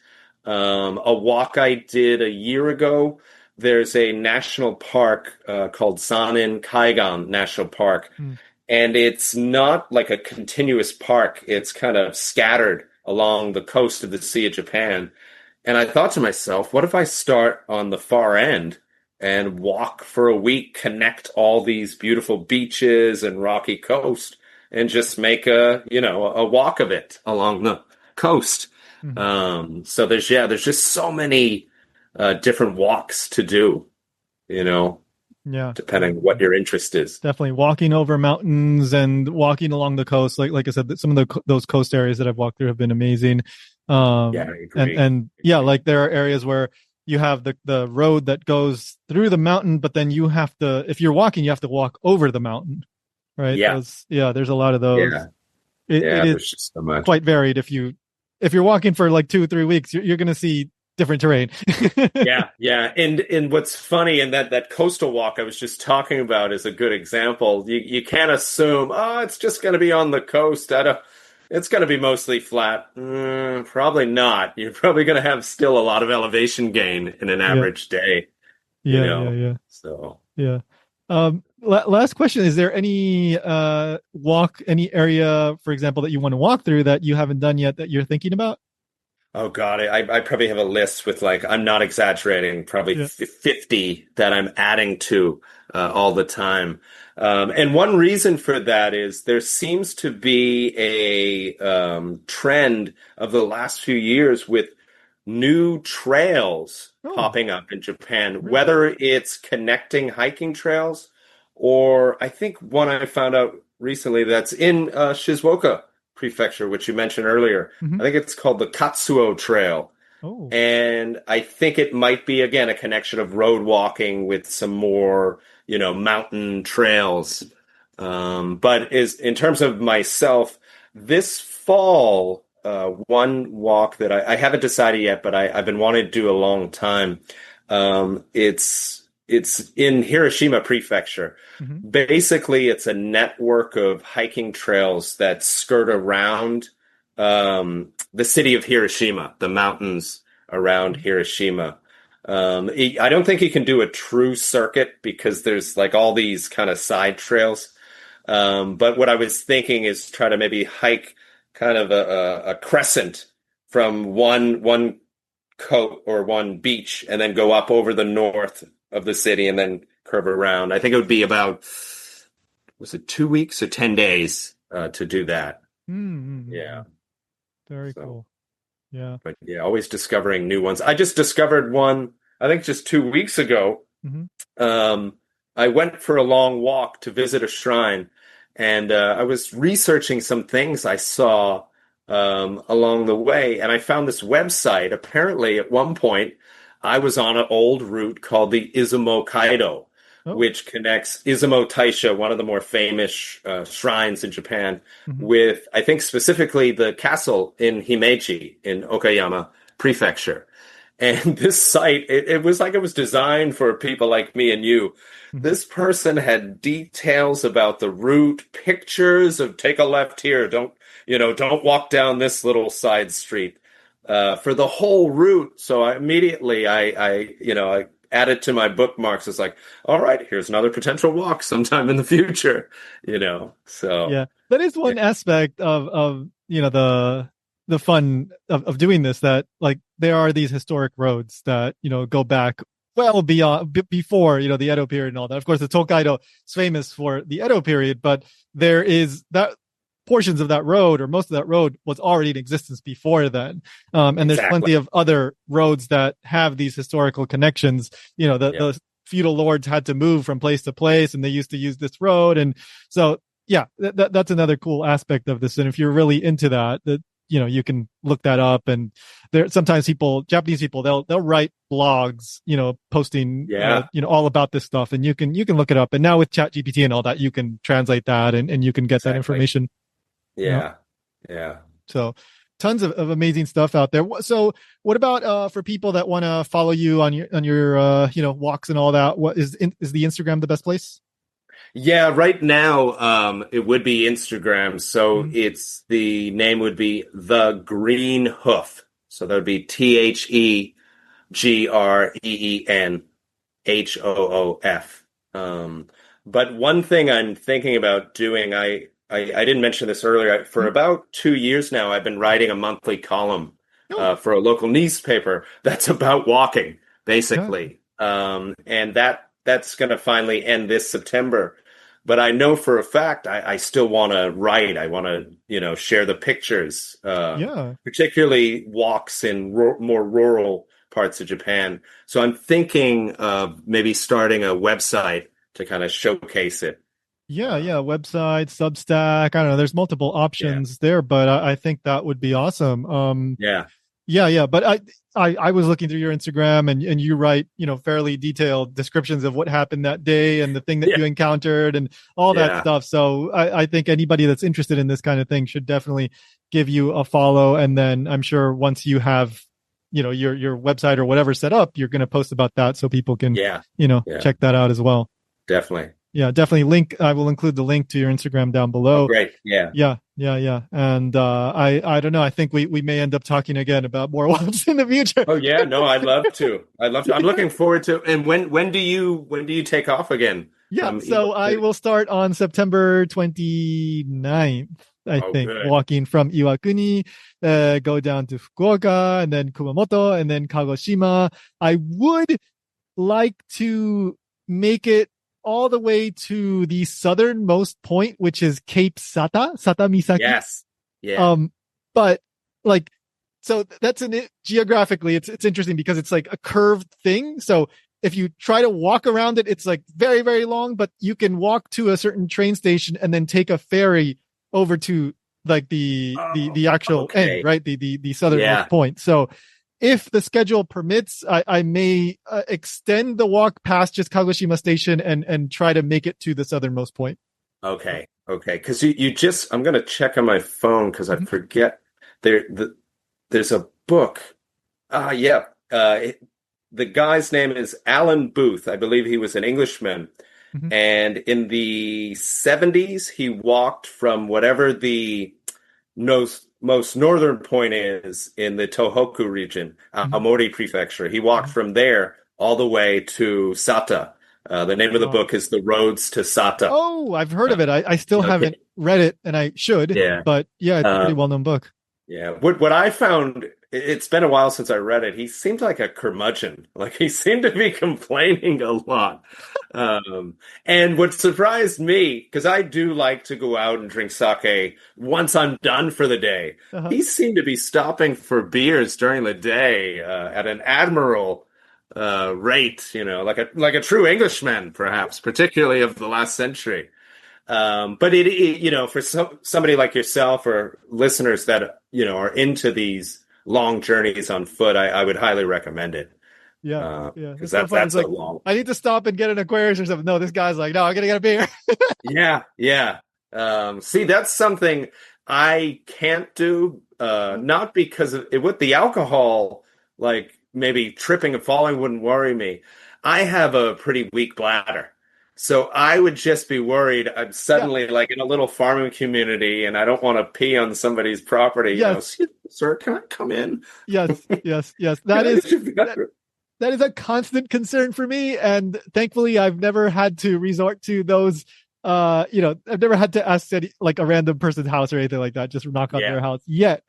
A walk I did a year ago, there's a national park called Sanin Kaigan National Park, and it's not like a continuous park. It's kind of scattered along the coast of the Sea of Japan. And I thought to myself, what if I start on the far end and walk for a week, connect all these beautiful beaches and rocky coast, and just make a walk of it along the coast. Mm-hmm. So there's just so many different walks to do, Yeah. depending what your interest is. Definitely walking over mountains and walking along the coast. Like I said, some of those coast areas that I've walked through have been amazing. Yeah, I agree. And yeah, like there are areas where you have the road that goes through the mountain, but then you have to, if you're walking, you have to walk over the mountain, right? Yeah. There's a lot of those. Yeah. It is There's just so much. quite varied. If you're walking for like 2-3 weeks, you're going to see different terrain. Yeah. And what's funny, and that coastal walk I was just talking about is a good example. You can't assume, it's just going to be on the coast. It's going to be mostly flat. Probably not. You're probably going to have still a lot of elevation gain in an average day. Yeah. So Yeah. Last question: is there any any area, for example, that you want to walk through that you haven't done yet that you're thinking about? Oh God, I probably have a list with, like, I'm not exaggerating, probably 50 that I'm adding to all the time. And one reason for that is there seems to be a trend of the last few years with new trails popping up in Japan, really? whether it's connecting hiking trails, or I think one I found out recently that's in Shizuoka Prefecture, which you mentioned earlier. Mm-hmm. I think it's called the Katsuo Trail. Oh. And I think it might be, again, a connection of road walking with some more, mountain trails. But in terms of myself, this fall, one walk that I haven't decided yet, but I've been wanting to do a long time. It's in Hiroshima Prefecture. Mm-hmm. Basically, it's a network of hiking trails that skirt around the city of Hiroshima, the mountains around Hiroshima. I don't think you can do a true circuit because there's like all these kind of side trails. But what I was thinking is try to maybe hike kind of a crescent from one coast or one beach and then go up over the north of the city and then curve around. I think it would be about, was it 2 weeks or 10 days to do that? Mm-hmm. Yeah. Very cool. Yeah. But yeah, always discovering new ones. I just discovered one, I think just 2 weeks ago. Mm-hmm. I went for a long walk to visit a shrine, and I was researching some things I saw along the way, and I found this website. Apparently, at one point, I was on an old route called the Izumo Kaido, which connects Izumo Taisha, one of the more famous shrines in Japan, with, I think, specifically the castle in Himeji in Okayama Prefecture. And this site, it was like it was designed for people like me and you. This person had details about the route, pictures of take a left here, don't walk down this little side street. For the whole route. So I immediately I added to my bookmarks. It's like, all right, here's another potential walk sometime in the future, So yeah, that is one aspect of the fun of doing this, that like there are these historic roads that go back well before the Edo period and all that. Of course, the Tokaido is famous for the Edo period, but there is that portions of that road, or most of that road, was already in existence before then. And there's plenty of other roads that have these historical connections. The feudal lords had to move from place to place, and they used to use this road. And so, yeah, that's another cool aspect of this. And if you're really into that, you can look that up. And there sometimes Japanese people, they'll write blogs, posting, all about this stuff, and you can look it up. And now with ChatGPT and all that, you can translate that and you can get that information. Yeah. So tons of amazing stuff out there. So what about for people that want to follow you on your walks and all that? What is the Instagram the best place? Yeah, right now, it would be Instagram. So Mhm. the name would be The Green Hoof. So that would be TheGreenHoof. But one thing I'm thinking about doing, I didn't mention this earlier. For Mhm. about 2 years now, I've been writing a monthly column Oh, for a local newspaper that's about walking, yeah, basically. And that's going to finally end this September. But I know for a fact I still want to write. I want to, share the pictures, yeah. particularly walks in more rural parts of Japan. So I'm thinking of maybe starting a website to kind of showcase it. Yeah, Uh, yeah, website, Substack. I don't know. There's multiple yeah, options there, but I think that would be awesome. yeah, Yeah, yeah. But I was looking through your Instagram and you write, fairly detailed descriptions of what happened that day and the thing that yeah, you encountered and all that yeah, stuff. So I think anybody that's interested in this kind of thing should definitely give you a follow. And then I'm sure once you have, your website or whatever set up, you're going to post about that so people can, yeah, yeah, check that out as well. definitely. Yeah, definitely I will include the link to your Instagram down Oh, below. great. Yeah. Yeah, yeah, yeah. And I don't know. I think we may end up talking again about more walks in the future. Oh, yeah. No, I'd love to. I'd love to. I'm looking forward to. And when do you take off again Yeah, from so I will start on September 29th, I Oh, think, good. walking from Iwakuni, go down to Fukuoka, and then Kumamoto, and then Kagoshima. I would like to make it all the way to the southernmost point, which is Cape Sata Misaki. Yes. Yeah. Um, but like, so that's geographically, it's interesting because it's like a curved thing. So if you try to walk around it, it's like very, very long, but you can walk to a certain train station and then take a ferry over to like Oh, the actual end, okay. right? The southernmost Yeah. point. So if the schedule permits, I may extend the walk past just Kagoshima Station and try to make it to the southernmost point. Okay. Okay. Because I'm going to check on my phone because I Mhm. forget there's a book. Yeah. The guy's name is Alan Booth. I believe he was an Englishman. Mhm. And in the 70s, he walked from whatever the most northern point is in the Tohoku region, Mhm. Aomori Prefecture. He walked Mhm. from there all the way to Sata. The name of the Wow. book is The Roads to Sata. Oh, I've heard Uh, of it. I still okay. haven't read it, and I should. Yeah. But yeah, it's a pretty Um, well known book. Yeah, what I found, it's been a while since I read it. He seemed like a curmudgeon. Like he seemed to be complaining a lot. And what surprised me, because I do like to go out and drink sake once I'm done for the day, Uh-huh. he seemed to be stopping for beers during the day at an admirable rate, like a true Englishman, perhaps, particularly of the last century. But for somebody like yourself or listeners that, are into these long journeys on foot, I would highly recommend it. Yeah, yeah. Because It's so that's funny. It's that's a like long. I need to stop and get an Aquarius or something. No, this guy's like, no, I'm gonna get a beer. Yeah, yeah. See, that's something I can't do. Not because of it with the alcohol, like maybe tripping and falling wouldn't worry me. I have a pretty weak bladder. So I would just be worried I'm Yeah. suddenly like in a little farming community and I don't want to pee on somebody's property, Yes. "Excuse me, sir, can I come in? Yes. Yes. Yes. Can That I is use your that bathroom?" that is a constant concern for me, and thankfully, I've never had to resort to those. I've never had to ask like a random person's house or anything like that. Just knock on Yeah, their house. Yet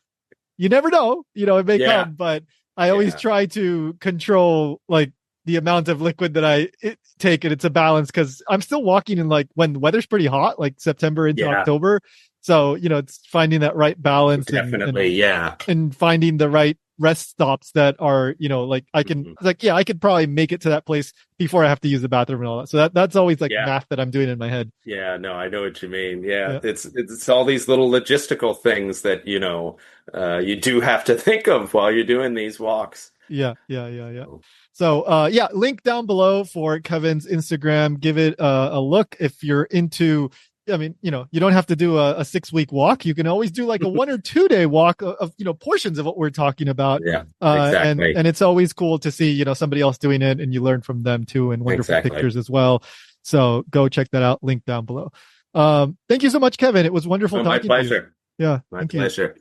you never know. It may yeah, come, but I always yeah, try to control like the amount of liquid that take, and it's a balance because I'm still walking in like when the weather's pretty hot, like September into yeah, October. So it's finding that right balance definitely, yeah. and finding the right rest stops that are like Mhm. I could probably make it to that place before I have to use the bathroom and all that. So that's always like Yeah. math that I'm doing in my head. Yeah, no, I know what you mean. Yeah, Yeah. it's all these little logistical things that, you do have to think of while you're doing these walks. Yeah, yeah, yeah, yeah. So, link down below for Kevin's Instagram. Give it a look if you're into I mean, you don't have to do a 6-week walk. You can always do like a 1 or 2 day walk of, portions of what we're talking about. Yeah, exactly. And it's always cool to see, somebody else doing it and you learn from them too, and wonderful pictures as well. So go check that out. Link down below. Thank you so much, Kevin. It was wonderful talking to you. My pleasure. Yeah. My pleasure.